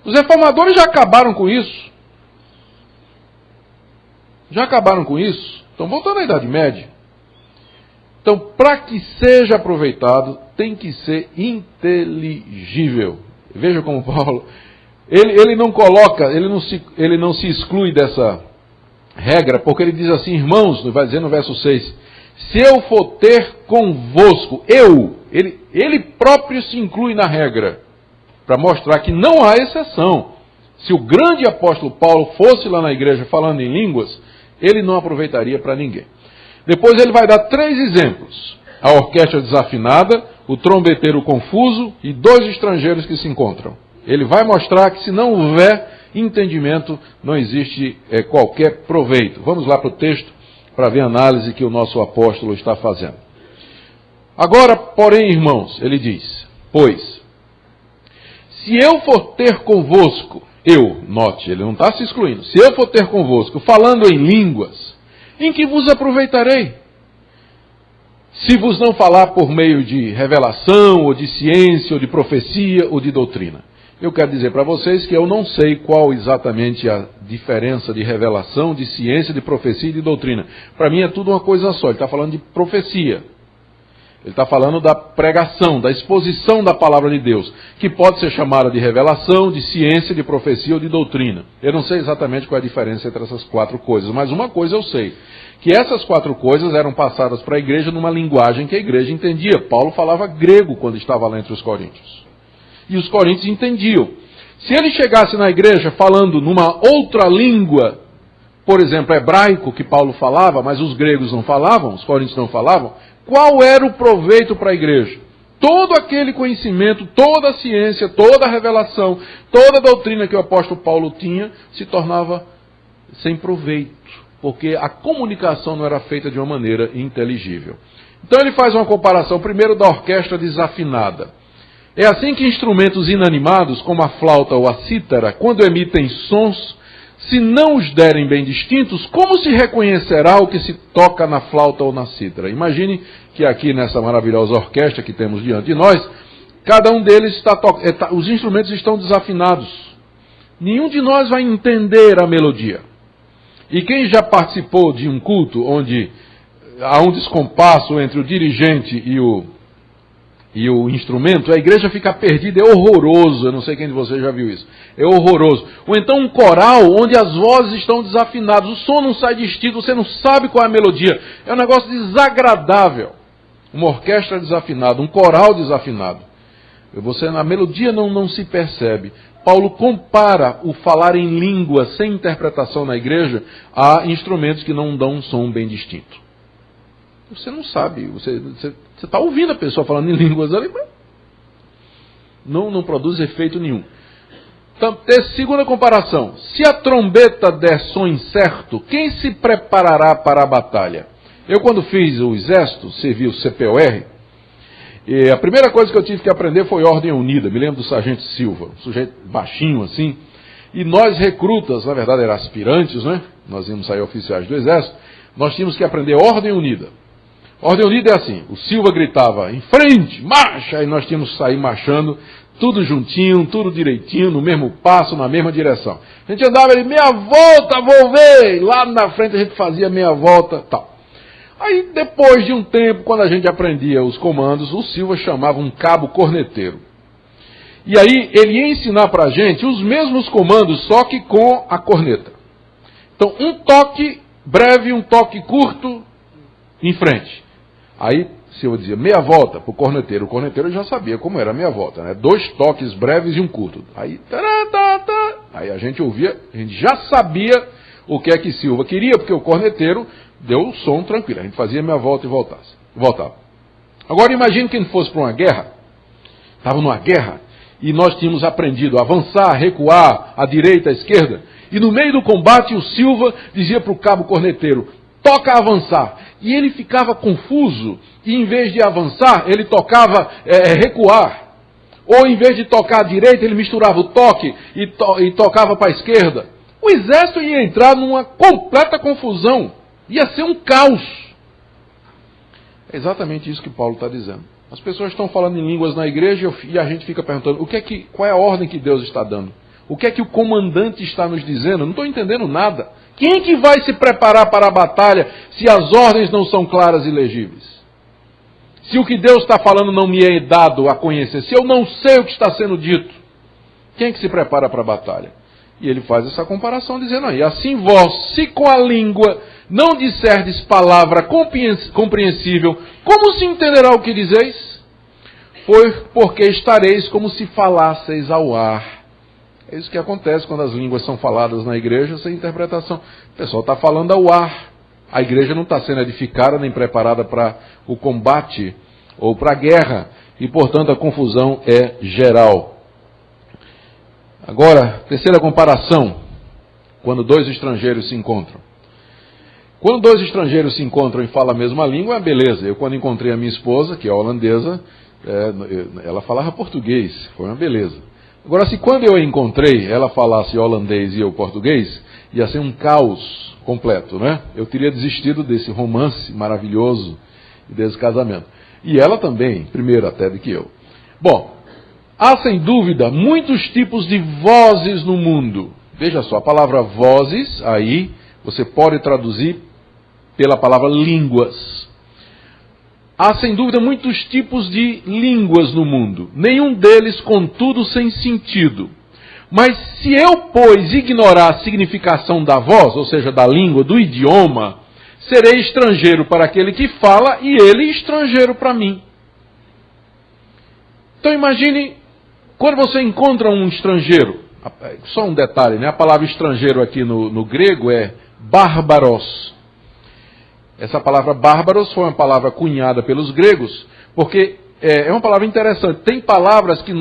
Os reformadores já acabaram com isso. Já acabaram com isso. Estão voltando à Idade Média. Então, para que seja aproveitado, tem que ser inteligível. Veja como Paulo, ele não coloca, ele não se exclui dessa regra, porque ele diz assim, irmãos, vai dizer no verso 6, se eu for ter convosco, ele próprio se inclui na regra, para mostrar que não há exceção. Se o grande apóstolo Paulo fosse lá na igreja falando em línguas, ele não aproveitaria para ninguém. Depois ele vai dar 3 exemplos. A orquestra desafinada, o trombeteiro confuso e 2 estrangeiros que se encontram. Ele vai mostrar que se não houver entendimento, não existe qualquer proveito. Vamos lá para o texto para ver a análise que o nosso apóstolo está fazendo. Agora, porém, irmãos, ele diz, pois, se eu for ter convosco, note, ele não está se excluindo, se eu for ter convosco, falando em línguas, em que vos aproveitarei? Se vos não falar por meio de revelação, ou de ciência, ou de profecia, ou de doutrina. Eu quero dizer para vocês que eu não sei qual exatamente a diferença de revelação, de ciência, de profecia e de doutrina. Para mim é tudo uma coisa só. Ele está falando de profecia. Ele está falando da pregação, da exposição da palavra de Deus, que pode ser chamada de revelação, de ciência, de profecia ou de doutrina. Eu não sei exatamente qual é a diferença entre essas 4 coisas, mas uma coisa eu sei, que essas 4 coisas eram passadas para a igreja numa linguagem que a igreja entendia. Paulo falava grego quando estava lá entre os coríntios. E os coríntios entendiam. Se ele chegasse na igreja falando numa outra língua, por exemplo, hebraico, que Paulo falava, mas os gregos não falavam, os coríntios não falavam, qual era o proveito para a igreja? Todo aquele conhecimento, toda a ciência, toda a revelação, toda a doutrina que o apóstolo Paulo tinha, se tornava sem proveito, porque a comunicação não era feita de uma maneira inteligível. Então ele faz uma comparação primeiro da orquestra desafinada. É assim que instrumentos inanimados, como a flauta ou a cítara, quando emitem sons, se não os derem bem distintos, como se reconhecerá o que se toca na flauta ou na cítara? Imagine que aqui nessa maravilhosa orquestra que temos diante de nós, cada um deles os instrumentos estão desafinados. Nenhum de nós vai entender a melodia. E quem já participou de um culto onde há um descompasso entre o dirigente e e o instrumento, a igreja fica perdida, é horroroso. Eu não sei quem de vocês já viu isso. É horroroso. Ou então um coral onde as vozes estão desafinadas, o som não sai distinto, você não sabe qual é a melodia. É um negócio desagradável. Uma orquestra desafinada, um coral desafinado. A melodia não se percebe. Paulo compara o falar em língua sem interpretação na igreja a instrumentos que não dão um som bem distinto. Você não sabe, você está ouvindo a pessoa falando em línguas ali, mas não produz efeito nenhum. Então, segunda comparação, se a trombeta der som incerto, quem se preparará para a batalha? Eu, quando fiz o exército, servi o CPOR, a primeira coisa que eu tive que aprender foi ordem unida. Me lembro do sargento Silva, um sujeito baixinho assim, e nós recrutas, na verdade eram aspirantes, né? Nós íamos sair oficiais do exército, nós tínhamos que aprender ordem unida. Ordem unida é assim, o Silva gritava, em frente, marcha, e nós tínhamos que sair marchando, tudo juntinho, tudo direitinho, no mesmo passo, na mesma direção. A gente andava ali, meia volta, vou ver, e lá na frente a gente fazia meia volta, tal. Aí, depois de um tempo, quando a gente aprendia os comandos, o Silva chamava um cabo corneteiro. E aí, ele ia ensinar para a gente os mesmos comandos, só que com a corneta. Então, um toque breve, um toque curto, em frente. Aí, Silva dizia, meia volta para o corneteiro. O corneteiro já sabia como era a meia volta, né? 2 toques breves e um curto. Aí, aí a gente ouvia, a gente já sabia o que é que Silva queria, porque o corneteiro deu o som tranquilo. A gente fazia meia volta e voltava. Agora imagine que a gente fosse para uma guerra, estava numa guerra, e nós tínhamos aprendido a avançar, recuar, à direita, à esquerda, e no meio do combate o Silva dizia para o cabo corneteiro, toca avançar. E ele ficava confuso, e em vez de avançar, ele tocava recuar. Ou em vez de tocar à direita, ele misturava o toque e tocava para a esquerda. O exército ia entrar numa completa confusão. Ia ser um caos. É exatamente isso que Paulo está dizendo. As pessoas estão falando em línguas na igreja e a gente fica perguntando qual é a ordem que Deus está dando? O que é que o comandante está nos dizendo? Não estou entendendo nada. Quem que vai se preparar para a batalha se as ordens não são claras e legíveis? Se o que Deus está falando não me é dado a conhecer, se eu não sei o que está sendo dito, quem é que se prepara para a batalha? E ele faz essa comparação dizendo, e assim vós, se com a língua não disserdes palavra compreensível, como se entenderá o que dizeis? Porque estareis como se falasseis ao ar. É isso que acontece quando as línguas são faladas na igreja sem interpretação. O pessoal está falando ao ar. A igreja não está sendo edificada nem preparada para o combate ou para a guerra. E, portanto, a confusão é geral. Agora, terceira comparação. Quando 2 estrangeiros se encontram. Quando 2 estrangeiros se encontram e falam a mesma língua, é beleza. Eu, quando encontrei a minha esposa, que é holandesa, ela falava português. Foi uma beleza. Agora, se quando eu a encontrei, ela falasse holandês e eu português, ia ser um caos completo, né? Eu teria desistido desse romance maravilhoso e desse casamento. E ela também, primeiro até do que eu. Bom, há sem dúvida muitos tipos de vozes no mundo. Veja só, a palavra vozes, aí, você pode traduzir pela palavra línguas. Há sem dúvida muitos tipos de línguas no mundo. Nenhum deles, contudo, sem sentido. Mas se eu, pois, ignorar a significação da voz, ou seja, da língua, do idioma, serei estrangeiro para aquele que fala e ele estrangeiro para mim. Então imagine, quando você encontra um estrangeiro, só um detalhe, né? A palavra estrangeiro aqui no grego é bárbaros. Essa palavra bárbaros foi uma palavra cunhada pelos gregos, porque é uma palavra interessante. Tem palavras que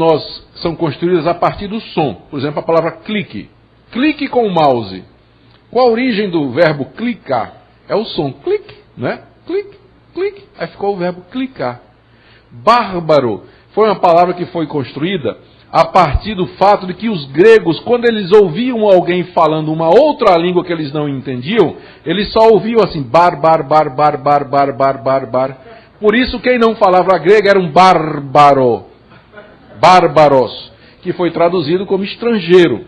são construídas a partir do som. Por exemplo, a palavra clique. Clique com o mouse. Qual a origem do verbo clicar? É o som. Clique, né? Clique, clique. Aí ficou o verbo clicar. Bárbaro foi uma palavra que foi construída a partir do fato de que os gregos, quando eles ouviam alguém falando uma outra língua que eles não entendiam, eles só ouviam assim, bar. Por isso, quem não falava grego era um bárbaro, bárbaros, que foi traduzido como estrangeiro.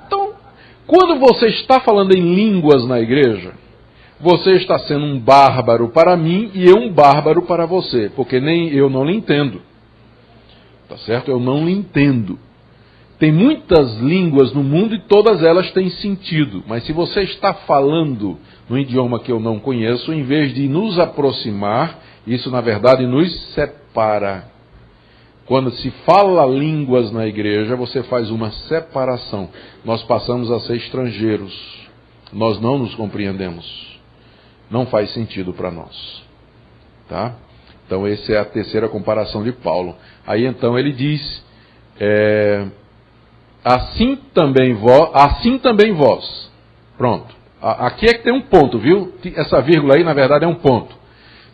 Então, quando você está falando em línguas na igreja, você está sendo um bárbaro para mim e eu um bárbaro para você, porque nem eu não lhe entendo. Tá certo? Eu não lhe entendo. Tem muitas línguas no mundo e todas elas têm sentido, mas se você está falando num idioma que eu não conheço, em vez de nos aproximar, isso na verdade nos separa. Quando se fala línguas na igreja, você faz uma separação. Nós passamos a ser estrangeiros. Nós não nos compreendemos. Não faz sentido para nós. Tá? Então, essa é a terceira comparação de Paulo. Aí, então, ele diz, assim também vós. Pronto. Aqui é que tem um ponto, viu? Essa vírgula aí, na verdade, é um ponto.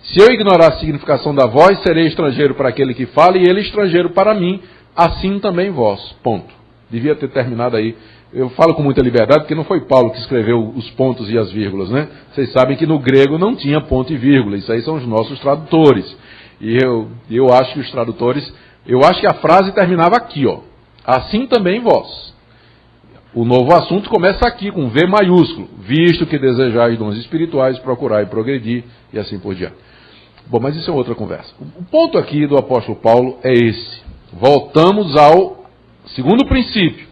Se eu ignorar a significação da voz, serei estrangeiro para aquele que fala, e ele estrangeiro para mim, assim também vós. Ponto. Devia ter terminado aí. Eu falo com muita liberdade, porque não foi Paulo que escreveu os pontos e as vírgulas, né? Vocês sabem que no grego não tinha ponto e vírgula. Isso aí são os nossos tradutores. E eu acho que os tradutores... Eu acho que a frase terminava aqui, ó. Assim também vós. O novo assunto começa aqui, com V maiúsculo. Visto que desejais dons espirituais, procurai progredir, e assim por diante. Bom, mas isso é outra conversa. O ponto aqui do apóstolo Paulo é esse. Voltamos ao segundo princípio.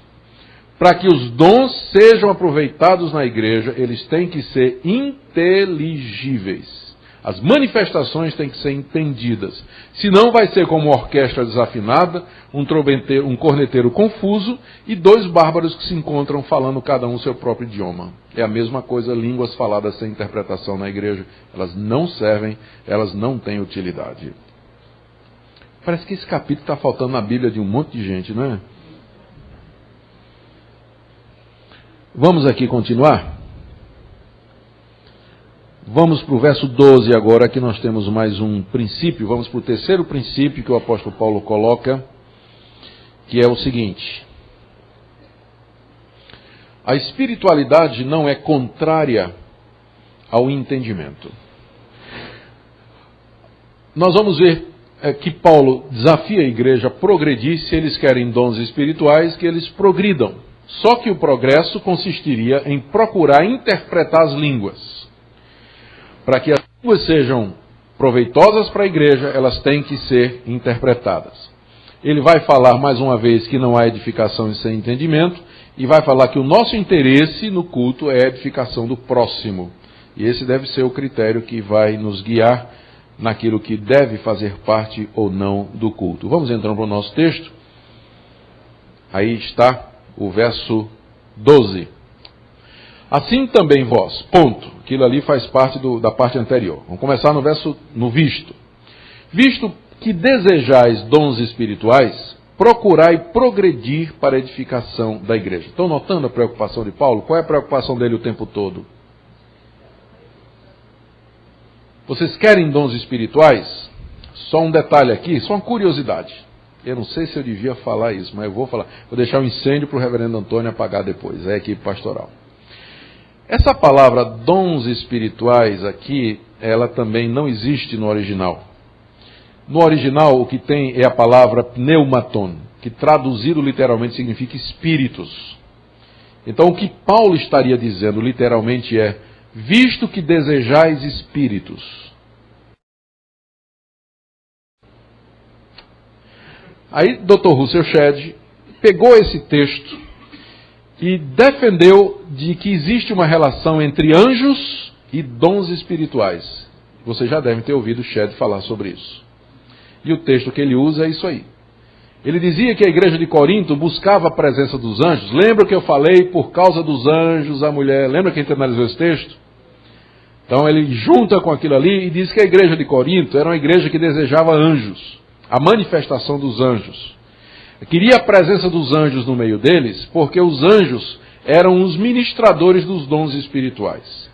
Para que os dons sejam aproveitados na igreja, eles têm que ser inteligíveis. As manifestações têm que ser entendidas. Senão vai ser como uma orquestra desafinada, um corneteiro confuso e dois bárbaros que se encontram falando cada um seu próprio idioma. É a mesma coisa, línguas faladas sem interpretação na igreja. Elas não servem, elas não têm utilidade. Parece que esse capítulo está faltando na Bíblia de um monte de gente, não é? Vamos aqui continuar? Vamos para o verso 12 agora, que nós temos mais um princípio. Vamos para o terceiro princípio que o apóstolo Paulo coloca, que é o seguinte: a espiritualidade não é contrária ao entendimento. Nós vamos ver que Paulo desafia a igreja a progredir. Se eles querem dons espirituais, que eles progridam. Só que o progresso consistiria em procurar interpretar as línguas. Para que as línguas sejam proveitosas para a igreja, elas têm que ser interpretadas. Ele vai falar mais uma vez que não há edificação sem entendimento, e vai falar que o nosso interesse no culto é a edificação do próximo. E esse deve ser o critério que vai nos guiar naquilo que deve fazer parte ou não do culto. Vamos entrar para o nosso texto. Aí está o verso 12. Assim também vós, ponto. Aquilo ali faz parte da parte anterior. Vamos começar no visto. Visto que desejais dons espirituais, procurai progredir para a edificação da igreja. Estão notando a preocupação de Paulo? Qual é a preocupação dele o tempo todo? Vocês querem dons espirituais? Só um detalhe aqui, só uma curiosidade. Eu não sei se eu devia falar isso, mas eu vou falar. Vou deixar um incêndio para o reverendo Antônio apagar depois. É a equipe pastoral. Essa palavra dons espirituais aqui, ela também não existe no original. No original, o que tem é a palavra pneumaton, que traduzido literalmente significa espíritos. Então, o que Paulo estaria dizendo literalmente é: visto que desejais espíritos. Aí, Dr. Russell Shedd pegou esse texto e defendeu de que existe uma relação entre anjos e dons espirituais. Você já deve ter ouvido Shedd falar sobre isso. E o texto que ele usa é isso aí. Ele dizia que a igreja de Corinto buscava a presença dos anjos. Lembra que eu falei por causa dos anjos, a mulher... Lembra que a gente analisou esse texto? Então ele junta com aquilo ali e diz que a igreja de Corinto era uma igreja que desejava anjos. A manifestação dos anjos. Queria a presença dos anjos no meio deles, porque os anjos eram os ministradores dos dons espirituais.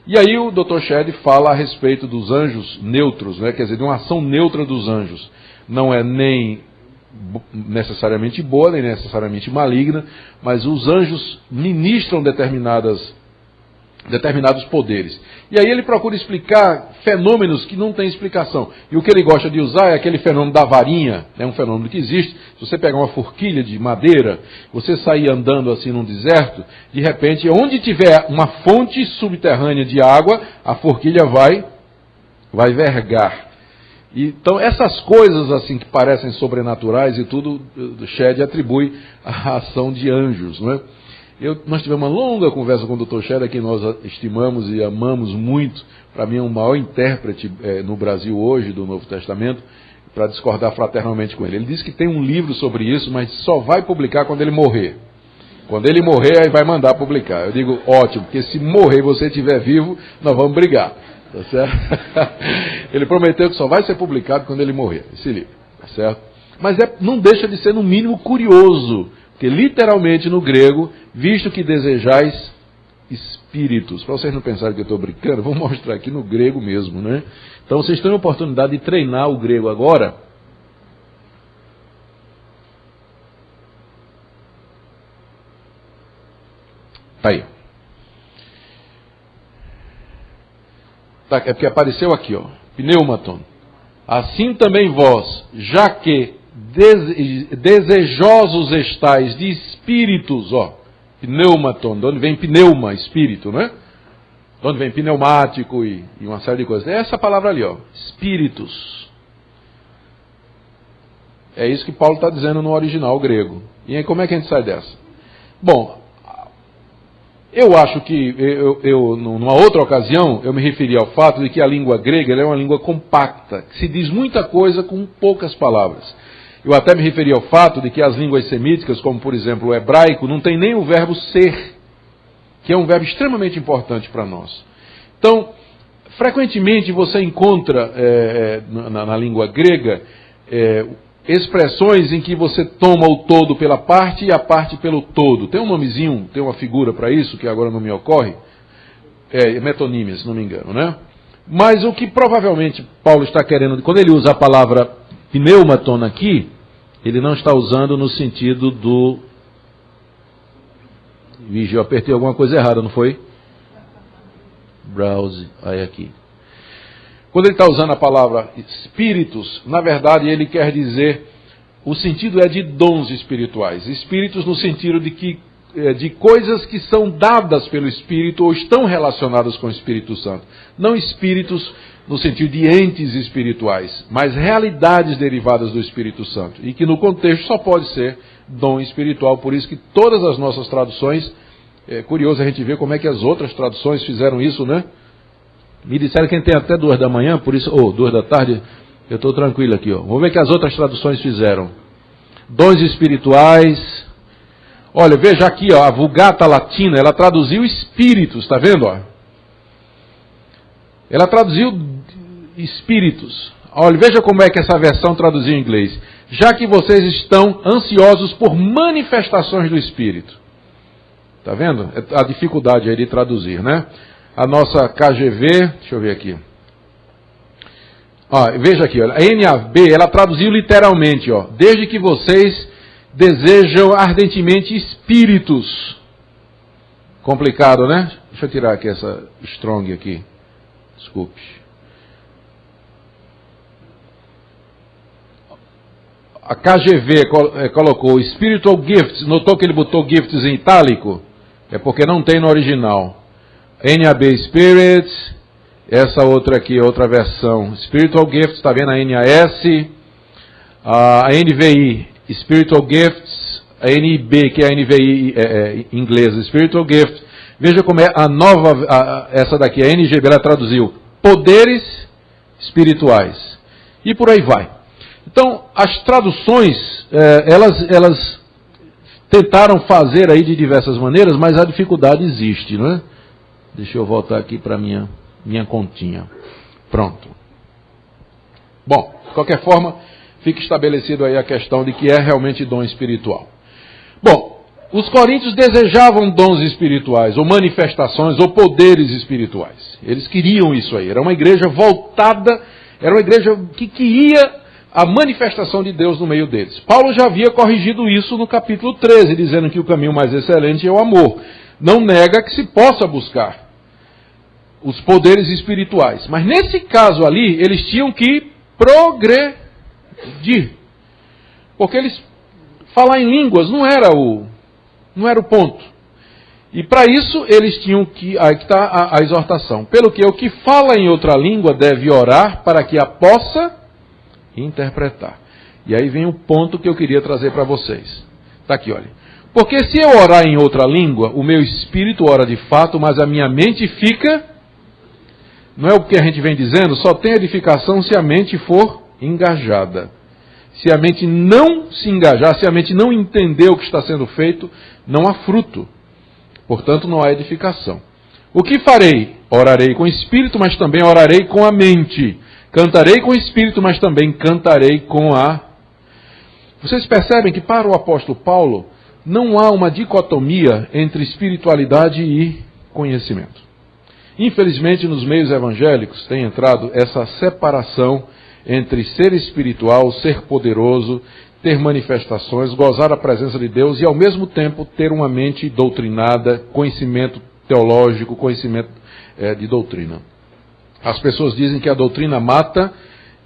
E aí o Dr. Shedd fala a respeito dos anjos neutros, né? Quer dizer, de uma ação neutra dos anjos. Não é nem necessariamente boa, nem necessariamente maligna, mas os anjos ministram determinadas determinados poderes. E aí ele procura explicar fenômenos que não têm explicação. E o que ele gosta de usar é aquele fenômeno da varinha, é um fenômeno que existe. Se você pegar uma forquilha de madeira, você sair andando assim num deserto, de repente, onde tiver uma fonte subterrânea de água, a forquilha vai vergar. Então, essas coisas assim que parecem sobrenaturais e tudo, Shedd atribui à ação de anjos, não é? Nós tivemos uma longa conversa com o Dr. Shedd, que nós estimamos e amamos muito. Para mim é o maior intérprete no Brasil hoje do Novo Testamento, para discordar fraternalmente com ele. Ele disse que tem um livro sobre isso, mas só vai publicar quando ele morrer. Quando ele morrer, aí vai mandar publicar. Eu digo, ótimo, porque se morrer e você estiver vivo, nós vamos brigar. Tá certo? Ele prometeu que só vai ser publicado quando ele morrer, esse livro. Tá certo? Mas não deixa de ser, no mínimo, curioso. Porque literalmente no grego, visto que desejais espíritos, para vocês não pensarem que eu estou brincando, vou mostrar aqui no grego mesmo, né? Então vocês têm a oportunidade de treinar o grego agora. Tá aí. Tá, é porque apareceu aqui, ó, pneumaton. Assim também vós, já que desejosos estais de espíritos, ó, pneumaton, de onde vem pneuma, espírito, né? De onde vem pneumático e uma série de coisas. É essa palavra ali, ó, espíritos. É isso que Paulo está dizendo no original grego. E aí como é que a gente sai dessa? Bom, eu acho que, numa outra ocasião, eu me referi ao fato de que a língua grega ela é uma língua compacta, que se diz muita coisa com poucas palavras. Eu até me referi ao fato de que as línguas semíticas, como por exemplo o hebraico, não tem nem o verbo ser, que é um verbo extremamente importante para nós. Então, frequentemente você encontra na língua grega expressões em que você toma o todo pela parte e a parte pelo todo. Tem um nomezinho, tem uma figura para isso, que agora não me ocorre. Metonímia, se não me engano, né? Mas o que provavelmente Paulo está querendo, quando ele usa a palavra pneumaton aqui, ele não está usando no sentido do... Vixe, eu apertei alguma coisa errada, não foi? Browse, aí aqui. Quando ele está usando a palavra espíritos, na verdade ele quer dizer, o sentido é de dons espirituais. Espíritos no sentido de coisas que são dadas pelo Espírito ou estão relacionadas com o Espírito Santo. Não espíritos no sentido de entes espirituais, mas realidades derivadas do Espírito Santo. E que no contexto só pode ser dom espiritual. Por isso que todas as nossas traduções, é curioso a gente ver como é que as outras traduções fizeram isso, né? Me disseram que tem até 2 da manhã, por isso, 2 da tarde, eu estou tranquilo aqui, ó. Vamos ver o que as outras traduções fizeram. Dons espirituais. Olha, veja aqui, ó, a Vulgata Latina, ela traduziu espíritos, está vendo, ó? Ela traduziu espíritos. Olha, veja como é que essa versão traduziu em inglês. Já que vocês estão ansiosos por manifestações do Espírito. Está vendo? A dificuldade aí de traduzir, né? A nossa KGV, deixa eu ver aqui. Ó, veja aqui, ó, a NAB, ela traduziu literalmente, ó, desde que vocês desejam ardentemente espíritos. Complicado, né? Deixa eu tirar aqui essa strong aqui. Desculpe. A KGV colocou spiritual gifts, notou que ele botou gifts em itálico? É porque não tem no original. NAB Spirits, essa outra aqui, outra versão, Spiritual Gifts, está vendo a NAS, a NVI, Spiritual Gifts, a NIB, que é a NVI inglesa, Spiritual Gifts, veja como é a nova, essa daqui, a NGB, ela traduziu, poderes espirituais, e por aí vai. Então, as traduções, elas tentaram fazer aí de diversas maneiras, mas a dificuldade existe, não é? Deixa eu voltar aqui para minha continha. Pronto. Bom, de qualquer forma, fica estabelecido aí a questão de que é realmente dom espiritual. Bom, os coríntios desejavam dons espirituais, ou manifestações, ou poderes espirituais. Eles queriam isso aí. Era uma igreja voltada, era uma igreja que queria a manifestação de Deus no meio deles. Paulo já havia corrigido isso no capítulo 13, dizendo que o caminho mais excelente é o amor. Não nega que se possa buscar os poderes espirituais. Mas nesse caso ali, eles tinham que progredir. Porque eles falar em línguas não era o ponto. E para isso eles tinham que, aí que está a exortação. Pelo que o que fala em outra língua deve orar para que a possa interpretar. E aí vem o ponto que eu queria trazer para vocês. Está aqui, olha. Porque se eu orar em outra língua, o meu espírito ora de fato, mas a minha mente fica... Não é o que a gente vem dizendo? Só tem edificação se a mente for engajada. Se a mente não se engajar, se a mente não entender o que está sendo feito, não há fruto. Portanto, não há edificação. O que farei? Orarei com o espírito, mas também orarei com a mente. Cantarei com o espírito, mas também cantarei com a... Vocês percebem que para o apóstolo Paulo não há uma dicotomia entre espiritualidade e conhecimento. Infelizmente, nos meios evangélicos tem entrado essa separação entre ser espiritual, ser poderoso, ter manifestações, gozar a presença de Deus e ao mesmo tempo ter uma mente doutrinada, conhecimento teológico, conhecimento de doutrina. As pessoas dizem que a doutrina mata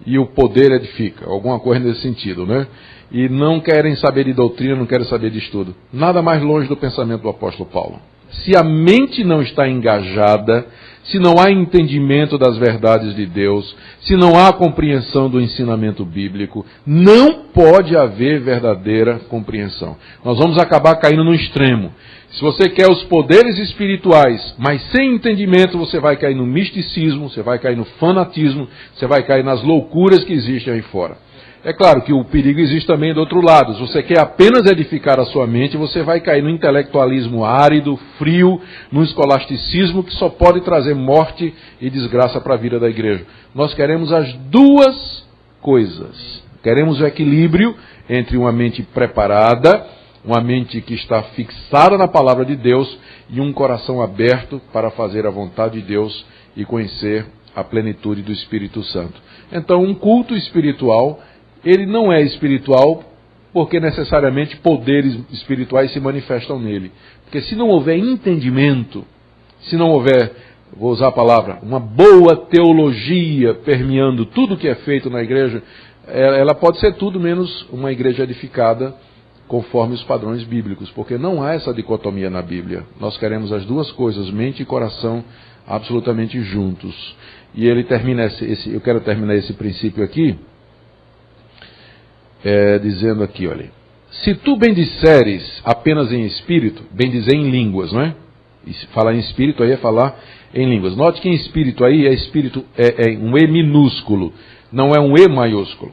e o poder edifica, alguma coisa nesse sentido, né? E não querem saber de doutrina, não querem saber de estudo. Nada mais longe do pensamento do apóstolo Paulo. Se a mente não está engajada, se não há entendimento das verdades de Deus, se não há compreensão do ensinamento bíblico, não pode haver verdadeira compreensão. Nós vamos acabar caindo no extremo. Se você quer os poderes espirituais, mas sem entendimento, você vai cair no misticismo, você vai cair no fanatismo, você vai cair nas loucuras que existem aí fora. É claro que o perigo existe também do outro lado. Se você quer apenas edificar a sua mente, você vai cair no intelectualismo árido, frio, no escolasticismo que só pode trazer morte e desgraça para a vida da igreja. Nós queremos as duas coisas. Queremos o equilíbrio entre uma mente preparada, uma mente que está fixada na palavra de Deus e um coração aberto para fazer a vontade de Deus e conhecer a plenitude do Espírito Santo. Então, um culto espiritual... ele não é espiritual porque necessariamente poderes espirituais se manifestam nele. Porque se não houver entendimento, se não houver, vou usar a palavra, uma boa teologia permeando tudo que é feito na igreja, ela pode ser tudo menos uma igreja edificada conforme os padrões bíblicos. Porque não há essa dicotomia na Bíblia. Nós queremos as duas coisas, mente e coração, absolutamente juntos. E ele termina eu quero terminar esse princípio aqui, dizendo aqui, olha, se tu bendisseres apenas em espírito, bendizer em línguas, não é? E falar em espírito aí é falar em línguas. Note que em espírito aí é um E minúsculo, não é um E maiúsculo.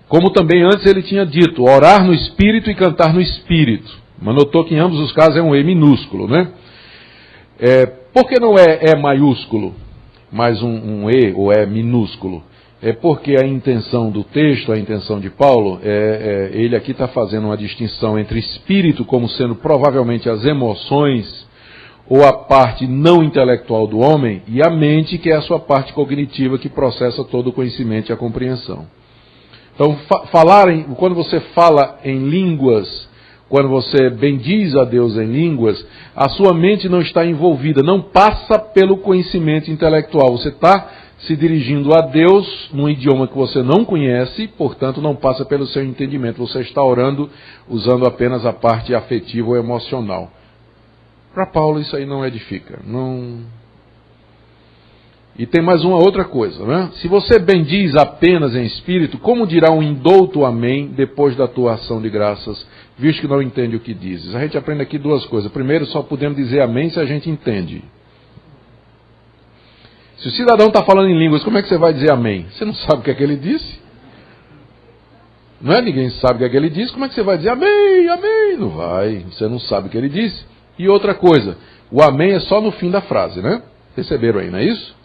Como também antes ele tinha dito, orar no espírito e cantar no espírito. Mas notou que em ambos os casos é um E minúsculo, né? Por que não é E maiúsculo, mas um E ou E minúsculo? É porque a intenção do texto, a intenção de Paulo, ele aqui está fazendo uma distinção entre espírito como sendo provavelmente as emoções ou a parte não intelectual do homem e a mente, que é a sua parte cognitiva que processa todo o conhecimento e a compreensão. Então, quando você fala em línguas, quando você bendiz a Deus em línguas, a sua mente não está envolvida, não passa pelo conhecimento intelectual. Você está se dirigindo a Deus num idioma que você não conhece, portanto não passa pelo seu entendimento. Você está orando usando apenas a parte afetiva ou emocional. Para Paulo isso aí não edifica. Não... E tem mais uma outra coisa, né? Se você bendiz apenas em espírito, como dirá um indouto amém depois da tua ação de graças, visto que não entende o que dizes? A gente aprende aqui duas coisas. Primeiro, só podemos dizer amém se a gente entende. Se o cidadão está falando em línguas, como é que você vai dizer amém? Você não sabe o que é que ele disse? Não é? Ninguém sabe o que é que ele disse, como é que você vai dizer amém, amém? Não vai, você não sabe o que ele disse. E outra coisa, o amém é só no fim da frase, né? Perceberam aí, não é isso?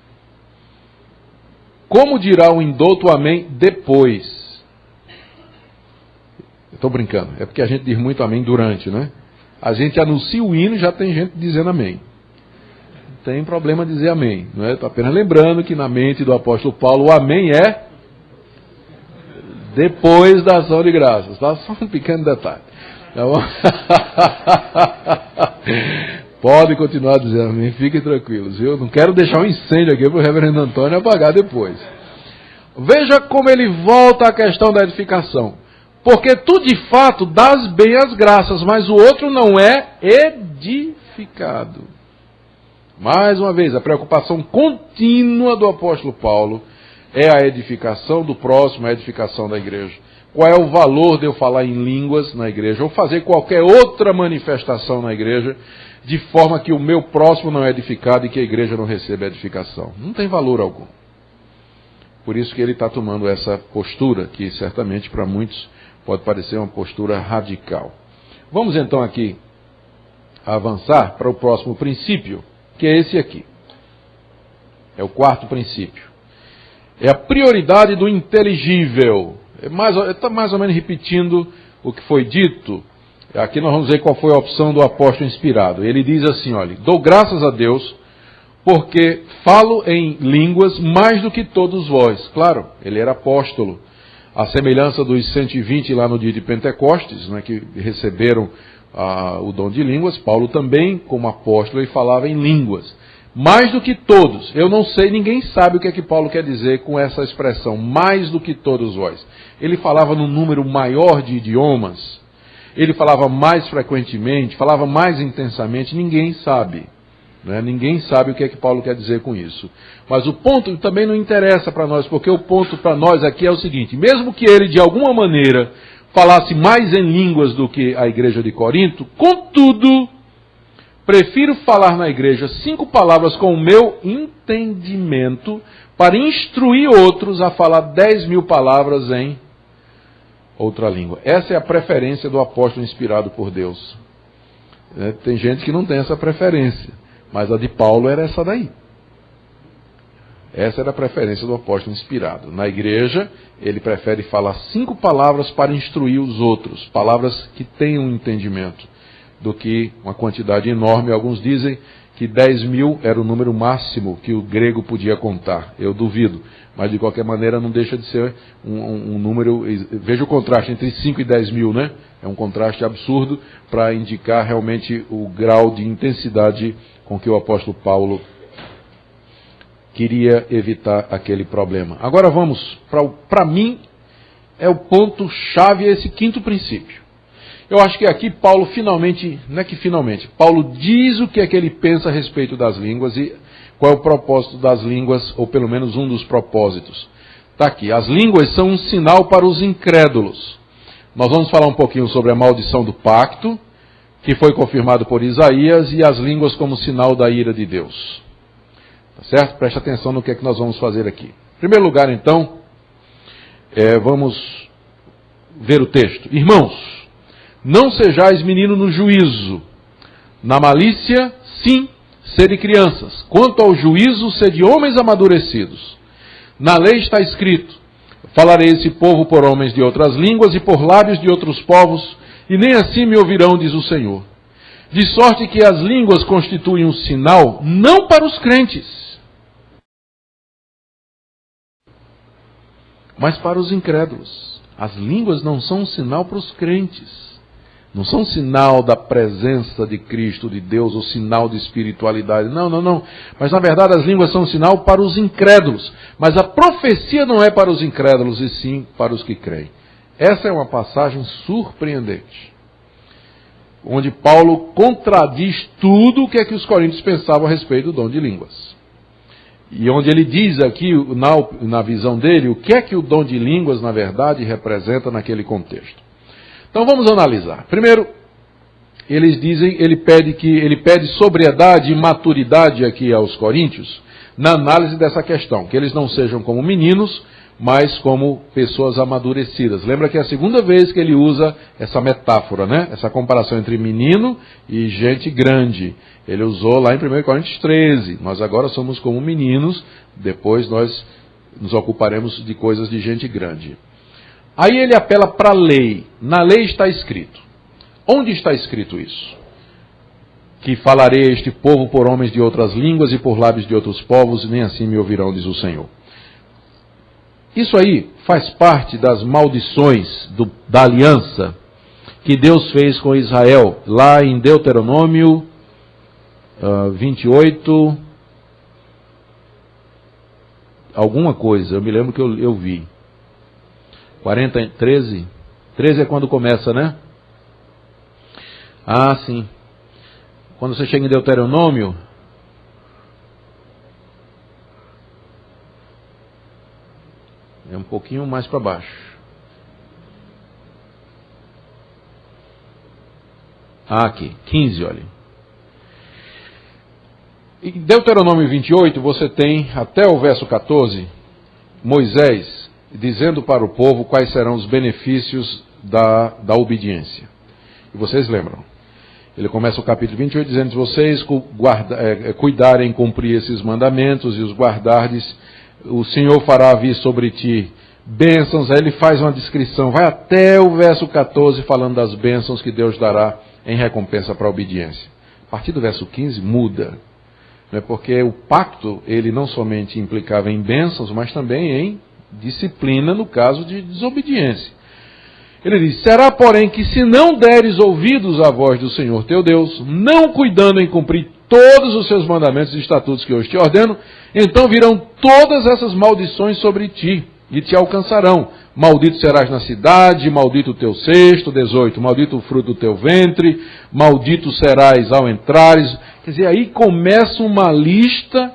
Como dirá o indouto amém depois? Eu estou brincando, é porque a gente diz muito amém durante, né? A gente anuncia o hino e já tem gente dizendo amém. Tem problema dizer amém, não é? Estou apenas lembrando que na mente do apóstolo Paulo o amém é depois da ação de graças, tá? Só um pequeno detalhe. Tá bom? Pode continuar dizendo amém, fiquem tranquilos, viu? Não quero deixar um incêndio aqui para o reverendo Antônio apagar depois. Veja como ele volta à questão da edificação. Porque tu de fato dás bem as graças, mas o outro não é edificado. Mais uma vez, a preocupação contínua do apóstolo Paulo é a edificação do próximo, a edificação da igreja. Qual é o valor de eu falar em línguas na igreja, ou fazer qualquer outra manifestação na igreja, de forma que o meu próximo não é edificado e que a igreja não receba edificação? Não tem valor algum. Por isso que ele está tomando essa postura, que certamente para muitos pode parecer uma postura radical. Vamos então aqui avançar para o próximo princípio, que é esse aqui. É o quarto princípio. É a prioridade do inteligível. Está mais ou menos repetindo o que foi dito. Aqui nós vamos ver qual foi a opção do apóstolo inspirado. Ele diz assim, olha, dou graças a Deus porque falo em línguas mais do que todos vós. Claro, ele era apóstolo. A semelhança dos 120 lá no dia de Pentecostes, né, que receberam o dom de línguas, Paulo também, como apóstolo, ele falava em línguas. Mais do que todos. Eu não sei, ninguém sabe o que é que Paulo quer dizer com essa expressão, mais do que todos vós. Ele falava num número maior de idiomas, ele falava mais frequentemente, falava mais intensamente, ninguém sabe. Né? Ninguém sabe o que é que Paulo quer dizer com isso. Mas o ponto também não interessa para nós, porque o ponto para nós aqui é o seguinte: mesmo que ele de alguma maneira falasse mais em línguas do que a igreja de Corinto, contudo, prefiro falar na igreja 5 palavras com o meu entendimento para instruir outros a falar 10.000 palavras em outra língua. Essa é a preferência do apóstolo inspirado por Deus. Tem gente que não tem essa preferência, mas a de Paulo era essa daí. Essa era a preferência do apóstolo inspirado. Na igreja, ele prefere falar 5 palavras para instruir os outros, palavras que tenham entendimento, do que uma quantidade enorme. Alguns dizem que 10.000 era o número máximo que o grego podia contar. Eu duvido, mas de qualquer maneira não deixa de ser um número. Veja o contraste entre 5 e 10.000, né? É um contraste absurdo para indicar realmente o grau de intensidade com que o apóstolo Paulo queria evitar aquele problema. Agora vamos para mim, é o ponto-chave, esse quinto princípio. Eu acho que aqui Paulo finalmente, não é que finalmente, Paulo diz o que é que ele pensa a respeito das línguas e qual é o propósito das línguas, ou pelo menos um dos propósitos. Está aqui, as línguas são um sinal para os incrédulos. Nós vamos falar um pouquinho sobre a maldição do pacto, que foi confirmado por Isaías, e as línguas como sinal da ira de Deus. Tá certo? Preste atenção no que é que nós vamos fazer aqui. Em primeiro lugar, então, vamos ver o texto. Irmãos, não sejais menino no juízo. Na malícia, sim, sede crianças. Quanto ao juízo, sede homens amadurecidos. Na lei está escrito: falarei esse povo por homens de outras línguas e por lábios de outros povos, e nem assim me ouvirão, diz o Senhor. De sorte que as línguas constituem um sinal, não para os crentes, mas para os incrédulos. As línguas não são um sinal para os crentes. Não são um sinal da presença de Cristo, de Deus, ou sinal de espiritualidade. Não. Mas na verdade as línguas são um sinal para os incrédulos. Mas a profecia não é para os incrédulos, e sim para os que creem. Essa é uma passagem surpreendente, onde Paulo contradiz tudo o que é que os coríntios pensavam a respeito do dom de línguas. E onde ele diz aqui, na visão dele, o que é que o dom de línguas, na verdade, representa naquele contexto. Então vamos analisar. Primeiro, ele pede sobriedade e maturidade aqui aos coríntios, na análise dessa questão, que eles não sejam como meninos, mas como pessoas amadurecidas. Lembra que é a segunda vez que ele usa essa metáfora, né? Essa comparação entre menino e gente grande. Ele usou lá em 1 Coríntios 13. Nós agora somos como meninos, depois nós nos ocuparemos de coisas de gente grande. Aí ele apela para a lei. Na lei está escrito. Onde está escrito isso? Que falarei a este povo por homens de outras línguas e por lábios de outros povos, e nem assim me ouvirão, diz o Senhor. Isso aí faz parte das maldições da aliança que Deus fez com Israel, lá em Deuteronômio 28, alguma coisa, eu me lembro que eu vi. 13 é quando começa, né? Ah, sim. Quando você chega em Deuteronômio, é um pouquinho mais para baixo. Ah, aqui, 15, olha. Em Deuteronômio 28, você tem até o verso 14, Moisés dizendo para o povo quais serão os benefícios da obediência. E vocês lembram? Ele começa o capítulo 28 dizendo: se vocês cuidarem em cumprir esses mandamentos e os guardardes, o Senhor fará vir sobre ti bênçãos. Aí ele faz uma descrição, vai até o verso 14 falando das bênçãos que Deus dará em recompensa para a obediência. A partir do verso 15 muda, né? Porque o pacto ele não somente implicava em bênçãos, mas também em disciplina no caso de desobediência. Ele diz: será, porém, que se não deres ouvidos à voz do Senhor teu Deus, não cuidando em cumprir todos os seus mandamentos e estatutos que hoje te ordeno, então virão todas essas maldições sobre ti e te alcançarão. Maldito serás na cidade, maldito o teu cesto, 18, maldito o fruto do teu ventre, maldito serás ao entrares. Quer dizer, aí começa uma lista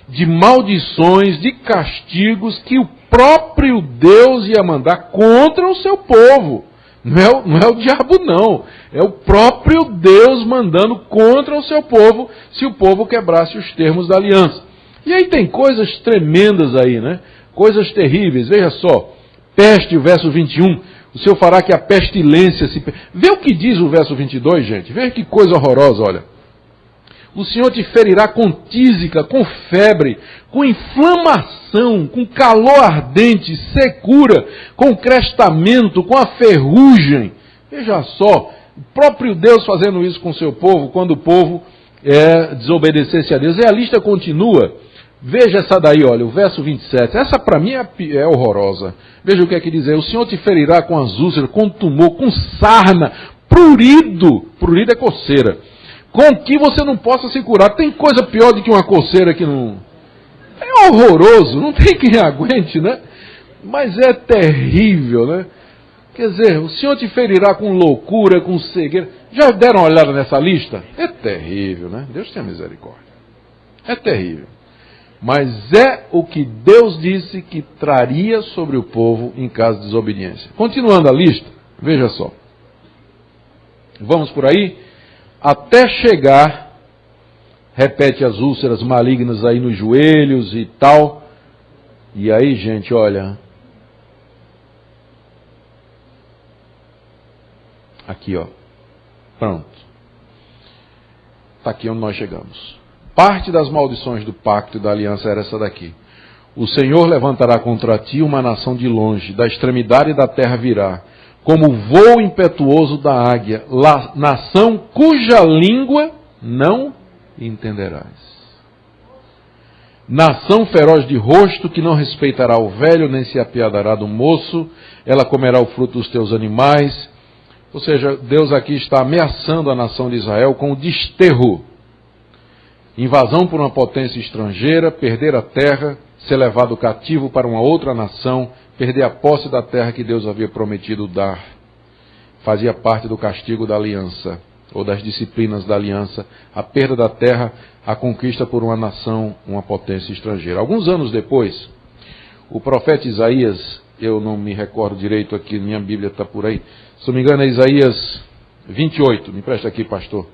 de maldições, de castigos que o próprio Deus ia mandar contra o seu povo. Não é o diabo, não. É o próprio Deus mandando contra o seu povo, se o povo quebrasse os termos da aliança. E aí tem coisas tremendas aí, né? Coisas terríveis. Veja só, peste, o verso 21. O Senhor fará que a pestilência se... Vê o que diz o verso 22, gente. Veja que coisa horrorosa, olha. O Senhor te ferirá com tísica, com febre, com inflamação, com calor ardente, secura, com crestamento, com a ferrugem. Veja só, o próprio Deus fazendo isso com o seu povo, quando o povo desobedecesse a Deus. E a lista continua. Veja essa daí, olha, o verso 27. Essa para mim é horrorosa. Veja o que é que diz aí. O Senhor te ferirá com as úlceras, com tumor, com sarna, prurido. Prurido é coceira. Com que você não possa se curar. Tem coisa pior do que uma coceira que não... É horroroso, não tem quem aguente, né? Mas é terrível, né? Quer dizer, o Senhor te ferirá com loucura, com cegueira. Já deram uma olhada nessa lista? É terrível, né? Deus tenha misericórdia. É terrível. Mas é o que Deus disse que traria sobre o povo em caso de desobediência. Continuando a lista, veja só. Vamos por aí. Até chegar, repete as úlceras malignas aí nos joelhos e tal. E aí, gente, olha. Aqui, ó. Pronto. Está aqui onde nós chegamos. Parte das maldições do pacto e da aliança era essa daqui. O Senhor levantará contra ti uma nação de longe, da extremidade da terra virá, como o voo impetuoso da águia, nação cuja língua não entenderás. Nação feroz de rosto, que não respeitará o velho, nem se apiadará do moço, ela comerá o fruto dos teus animais. Ou seja, Deus aqui está ameaçando a nação de Israel com o desterro. Invasão por uma potência estrangeira, perder a terra, ser levado cativo para uma outra nação, perder a posse da terra que Deus havia prometido dar. Fazia parte do castigo da aliança, ou das disciplinas da aliança, a perda da terra, a conquista por uma nação, uma potência estrangeira. Alguns anos depois, o profeta Isaías, eu não me recordo direito aqui, minha Bíblia está por aí, se não me engano é Isaías 28, me presta aqui, pastor.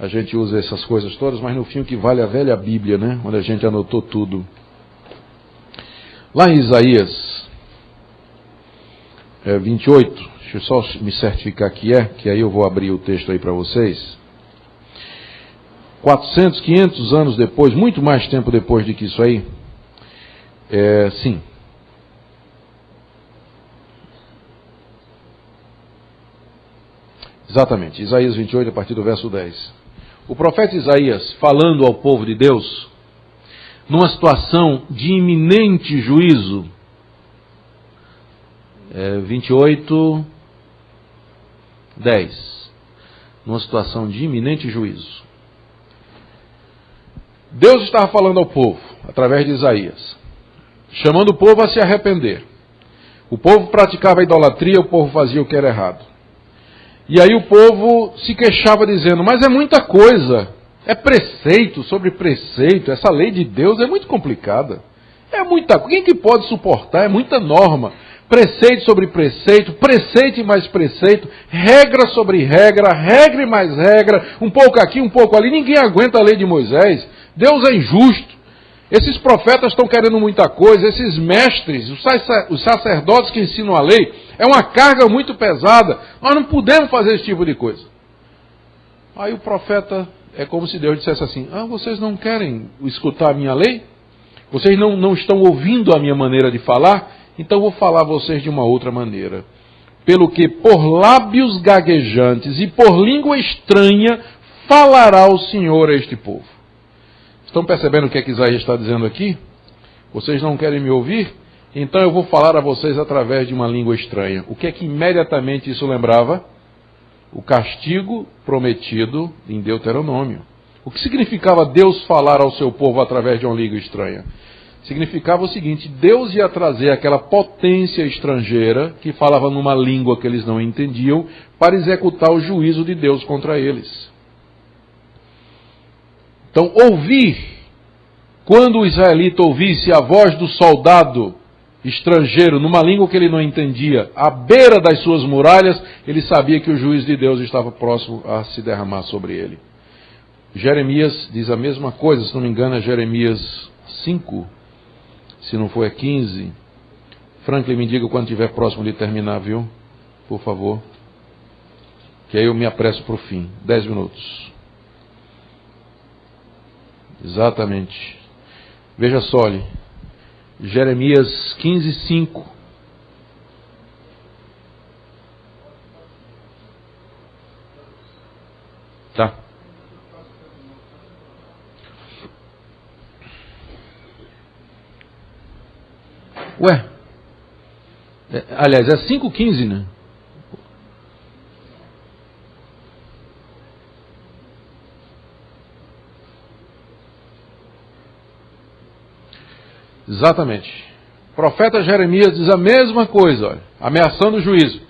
A gente usa essas coisas todas, mas no fim o que vale é a velha Bíblia, né? Onde a gente anotou tudo. Lá em Isaías 28, deixa eu só me certificar que aí eu vou abrir o texto aí para vocês. 400, 500 anos depois, muito mais tempo depois de que isso aí, sim. Exatamente, Isaías 28, a partir do verso 10. O profeta Isaías, falando ao povo de Deus, numa situação de iminente juízo, 28, 10, numa situação de iminente juízo. Deus estava falando ao povo, através de Isaías, chamando o povo a se arrepender. O povo praticava a idolatria, o povo fazia o que era errado. E aí o povo se queixava dizendo, mas é muita coisa, é preceito sobre preceito, essa lei de Deus é muito complicada. É muita coisa, quem que pode suportar? É muita norma. Preceito sobre preceito, preceito e mais preceito, regra sobre regra, regra e mais regra, um pouco aqui, um pouco ali, ninguém aguenta a lei de Moisés. Deus é injusto. Esses profetas estão querendo muita coisa, esses mestres, os sacerdotes que ensinam a lei, é uma carga muito pesada, nós não podemos fazer esse tipo de coisa. Aí o profeta, é como se Deus dissesse assim, vocês não querem escutar a minha lei? Vocês não estão ouvindo a minha maneira de falar? Então eu vou falar a vocês de uma outra maneira. Pelo que por lábios gaguejantes e por língua estranha falará o Senhor a este povo. Estão percebendo o que é que Isaías está dizendo aqui? Vocês não querem me ouvir? Então eu vou falar a vocês através de uma língua estranha. O que é que imediatamente isso lembrava? O castigo prometido em Deuteronômio. O que significava Deus falar ao seu povo através de uma língua estranha? Significava o seguinte, Deus ia trazer aquela potência estrangeira que falava numa língua que eles não entendiam para executar o juízo de Deus contra eles. Então, quando o israelita ouvisse a voz do soldado estrangeiro numa língua que ele não entendia, à beira das suas muralhas, ele sabia que o juízo de Deus estava próximo a se derramar sobre ele. Jeremias diz a mesma coisa, se não me engano é Jeremias 5, se não for é 15. Franklin, me diga quando estiver próximo de terminar, viu? Por favor. Que aí eu me apresso para o fim. 10 minutos. Exatamente. Veja só ali. Jeremias 15, 5. Tá. Ué, aliás, é 5,15, né? Exatamente. O profeta Jeremias diz a mesma coisa, olha, ameaçando o juízo.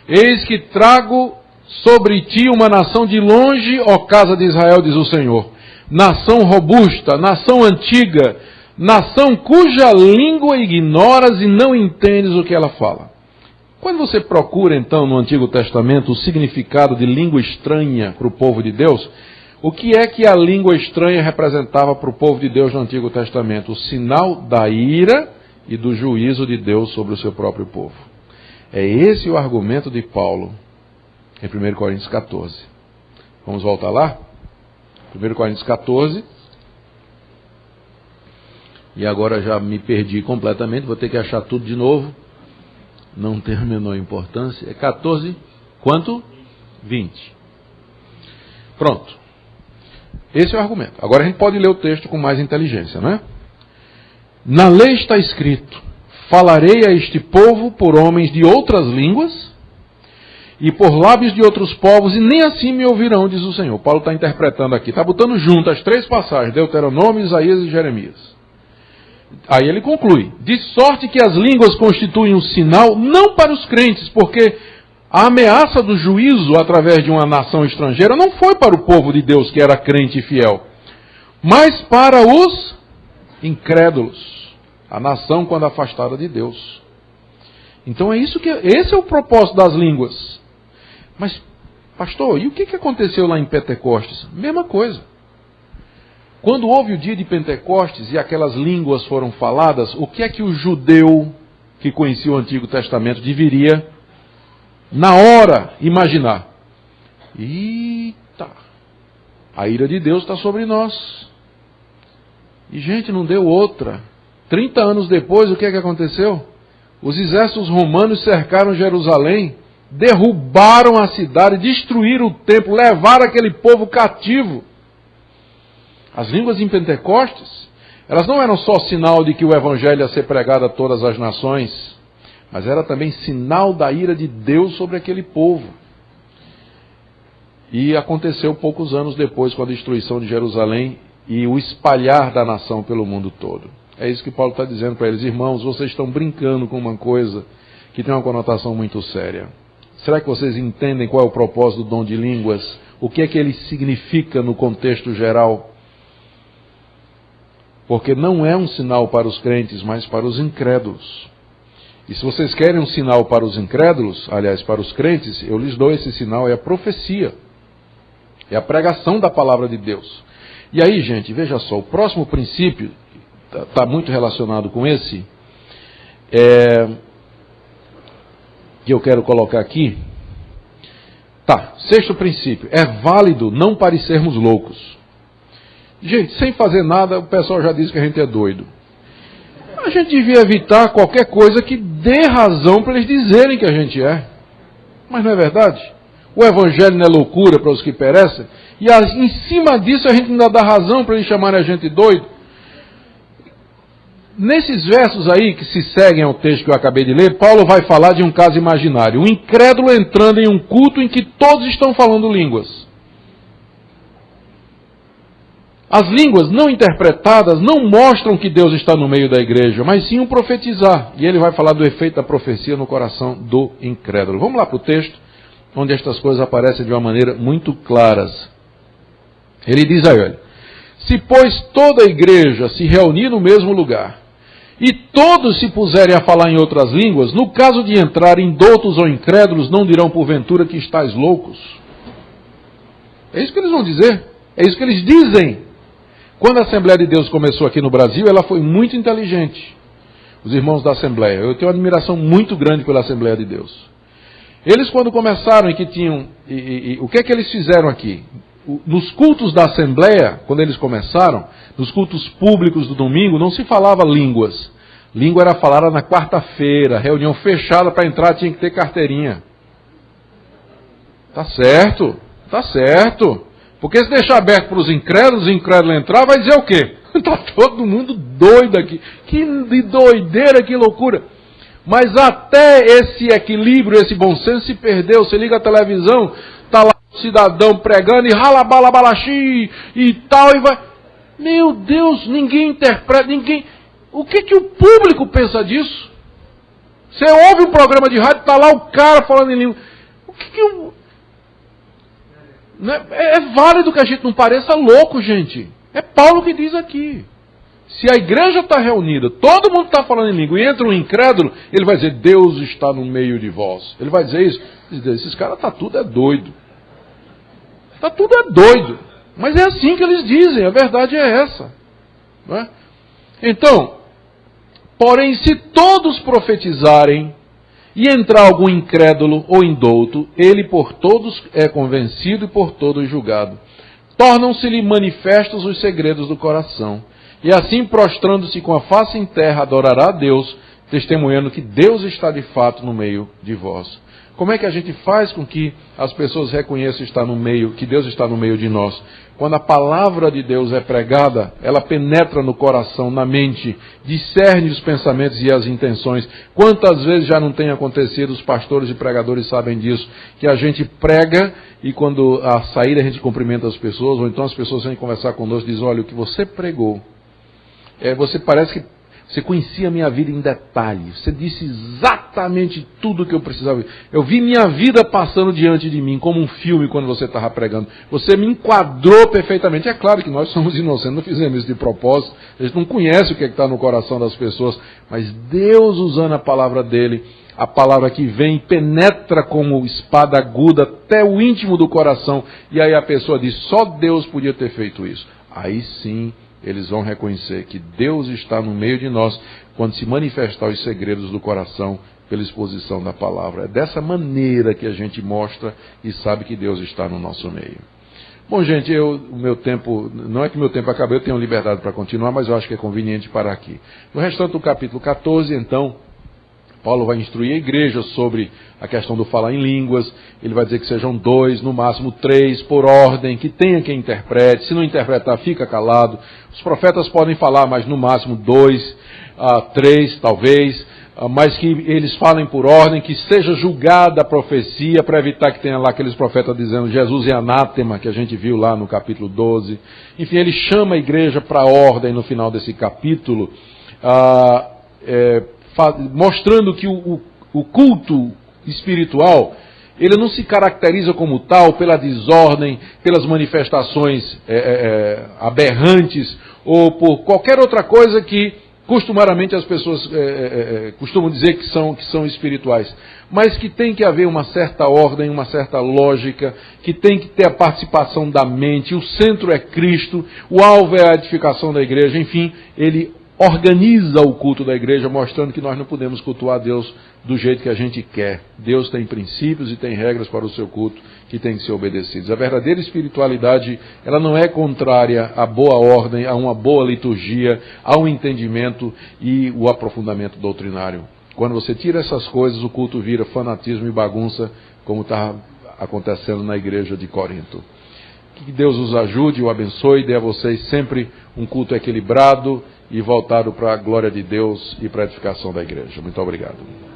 Eis que trago sobre ti uma nação de longe, ó casa de Israel, diz o Senhor. Nação robusta, nação antiga, nação cuja língua ignoras e não entendes o que ela fala. Quando você procura, então, no Antigo Testamento, o significado de língua estranha para o povo de Deus, o que é que a língua estranha representava para o povo de Deus no Antigo Testamento? O sinal da ira e do juízo de Deus sobre o seu próprio povo. É esse o argumento de Paulo em 1 Coríntios 14. Vamos voltar lá? 1 Coríntios 14. E agora já me perdi completamente, vou ter que achar tudo de novo. Não tem a menor importância. É 14, quanto? 20. Pronto. Esse é o argumento. Agora a gente pode ler o texto com mais inteligência, não é? Na lei está escrito, falarei a este povo por homens de outras línguas e por lábios de outros povos, e nem assim me ouvirão, diz o Senhor. Paulo está interpretando aqui, está botando junto as três passagens, Deuteronômio, Isaías e Jeremias. Aí ele conclui, de sorte que as línguas constituem um sinal, não para os crentes, porque a ameaça do juízo através de uma nação estrangeira não foi para o povo de Deus que era crente e fiel, mas para os incrédulos, a nação quando afastada de Deus. Então esse é o propósito das línguas. Mas, pastor, e o que aconteceu lá em Pentecostes? Mesma coisa. Quando houve o dia de Pentecostes e aquelas línguas foram faladas, o que é que o judeu que conhecia o Antigo Testamento deveria, na hora, imaginar? Eita, a ira de Deus está sobre nós. E, gente, não deu outra. 30 anos depois, o que é que aconteceu? Os exércitos romanos cercaram Jerusalém, derrubaram a cidade, destruíram o templo, levaram aquele povo cativo. As línguas em Pentecostes, elas não eram só sinal de que o evangelho ia ser pregado a todas as nações, mas era também sinal da ira de Deus sobre aquele povo. E aconteceu poucos anos depois, com a destruição de Jerusalém, e o espalhar da nação pelo mundo todo. É isso que Paulo está dizendo para eles: irmãos, vocês estão brincando com uma coisa que tem uma conotação muito séria. Será que vocês entendem qual é o propósito do dom de línguas? O que é que ele significa no contexto geral? Porque não é um sinal para os crentes, mas para os incrédulos. E se vocês querem um sinal para os incrédulos, aliás, para os crentes, eu lhes dou esse sinal: é a profecia. É a pregação da palavra de Deus. E aí, gente, veja só, o próximo princípio está muito relacionado com esse, que eu quero colocar aqui. Tá, sexto princípio: é válido não parecermos loucos. Gente, sem fazer nada, o pessoal já diz que a gente é doido. A gente devia evitar qualquer coisa que dê razão para eles dizerem que a gente é. Mas não é verdade? O evangelho não é loucura para os que perecem, e em cima disso a gente ainda dá razão para eles chamarem a gente doido. Nesses versos aí que se seguem ao texto que eu acabei de ler, Paulo vai falar de um caso imaginário: um incrédulo entrando em um culto em que todos estão falando línguas. As línguas não interpretadas não mostram que Deus está no meio da igreja, mas sim um profetizar. E ele vai falar do efeito da profecia no coração do incrédulo. Vamos lá para o texto, onde estas coisas aparecem de uma maneira muito claras. Ele diz aí, olha: se pois toda a igreja se reunir no mesmo lugar, e todos se puserem a falar em outras línguas, no caso de entrarem indoutos ou incrédulos, não dirão porventura que estáis loucos? É isso que eles vão dizer, é isso que eles dizem. Quando a Assembleia de Deus começou aqui no Brasil, ela foi muito inteligente. Os irmãos da Assembleia, eu tenho uma admiração muito grande pela Assembleia de Deus. Eles, quando começaram e que tinham... o que é que eles fizeram aqui? Nos cultos da Assembleia, quando eles começaram, nos cultos públicos do domingo, não se falava línguas. Língua era falada na quarta-feira, reunião fechada, para entrar tinha que ter carteirinha. Tá certo, tá certo. Porque se deixar aberto para os incrédulos entrar, vai dizer o quê? Está todo mundo doido aqui. Que doideira, que loucura. Mas até esse equilíbrio, esse bom senso se perdeu. Você liga a televisão, está lá o cidadão pregando e ralabalabalaxi e tal, e vai... Meu Deus, ninguém interpreta, ninguém... O que o público pensa disso? Você ouve um programa de rádio, está lá o cara falando em língua. O que o... É válido que a gente não pareça louco, gente. É Paulo que diz aqui. Se a igreja está reunida, todo mundo está falando em língua, e entra um incrédulo, ele vai dizer: Deus está no meio de vós. Ele vai dizer isso. Esses caras tá tudo é doido. Está tudo é doido. Mas é assim que eles dizem, a verdade é essa. Não é? Então, porém, se todos profetizarem, e entrar algum incrédulo ou indouto, ele por todos é convencido e por todos julgado. Tornam-se-lhe manifestos os segredos do coração. E assim, prostrando-se com a face em terra, adorará a Deus, testemunhando que Deus está de fato no meio de vós. Como é que a gente faz com que as pessoas reconheçam que Deus está no meio de nós? Quando a palavra de Deus é pregada, ela penetra no coração, na mente, discerne os pensamentos e as intenções. Quantas vezes já não tem acontecido, os pastores e pregadores sabem disso, que a gente prega e quando a sair a gente cumprimenta as pessoas, ou então as pessoas vêm conversar conosco e dizem: olha, o que você pregou, você parece que você conhecia a minha vida em detalhe. Você disse exatamente tudo o que eu precisava. Eu vi minha vida passando diante de mim, como um filme quando você estava pregando. Você me enquadrou perfeitamente. É claro que nós somos inocentes, não fizemos isso de propósito. A gente não conhece o que está no coração das pessoas. Mas Deus, usando a palavra dele, a palavra que vem, penetra como espada aguda até o íntimo do coração. E aí a pessoa diz: só Deus podia ter feito isso. Aí sim, eles vão reconhecer que Deus está no meio de nós quando se manifestar os segredos do coração pela exposição da palavra. É dessa maneira que a gente mostra e sabe que Deus está no nosso meio. Bom, gente, o meu tempo, não é que meu tempo acabou, eu tenho liberdade para continuar, mas eu acho que é conveniente parar aqui. No restante do capítulo 14, então, Paulo vai instruir a igreja sobre a questão do falar em línguas. Ele vai dizer que sejam 2, no máximo 3, por ordem, que tenha quem interprete. Se não interpretar, fica calado. Os profetas podem falar, mas no máximo 2, 3, talvez. mas que eles falem por ordem, que seja julgada a profecia, para evitar que tenha lá aqueles profetas dizendo Jesus é anátema, que a gente viu lá no capítulo 12. Enfim, ele chama a igreja para a ordem no final desse capítulo, mostrando que o culto espiritual, ele não se caracteriza como tal pela desordem, pelas manifestações aberrantes, ou por qualquer outra coisa que costumeiramente as pessoas costumam dizer que são espirituais, mas que tem que haver uma certa ordem, uma certa lógica, que tem que ter a participação da mente, o centro é Cristo, o alvo é a edificação da igreja, enfim, ele organiza o culto da igreja, mostrando que nós não podemos cultuar Deus do jeito que a gente quer. Deus tem princípios e tem regras para o seu culto que tem que ser obedecidos. A verdadeira espiritualidade, ela não é contrária à boa ordem, a uma boa liturgia, ao entendimento e o aprofundamento doutrinário. Quando você tira essas coisas, o culto vira fanatismo e bagunça, como está acontecendo na igreja de Corinto. Que Deus os ajude, o abençoe e dê a vocês sempre um culto equilibrado e voltado para a glória de Deus e para a edificação da igreja. Muito obrigado.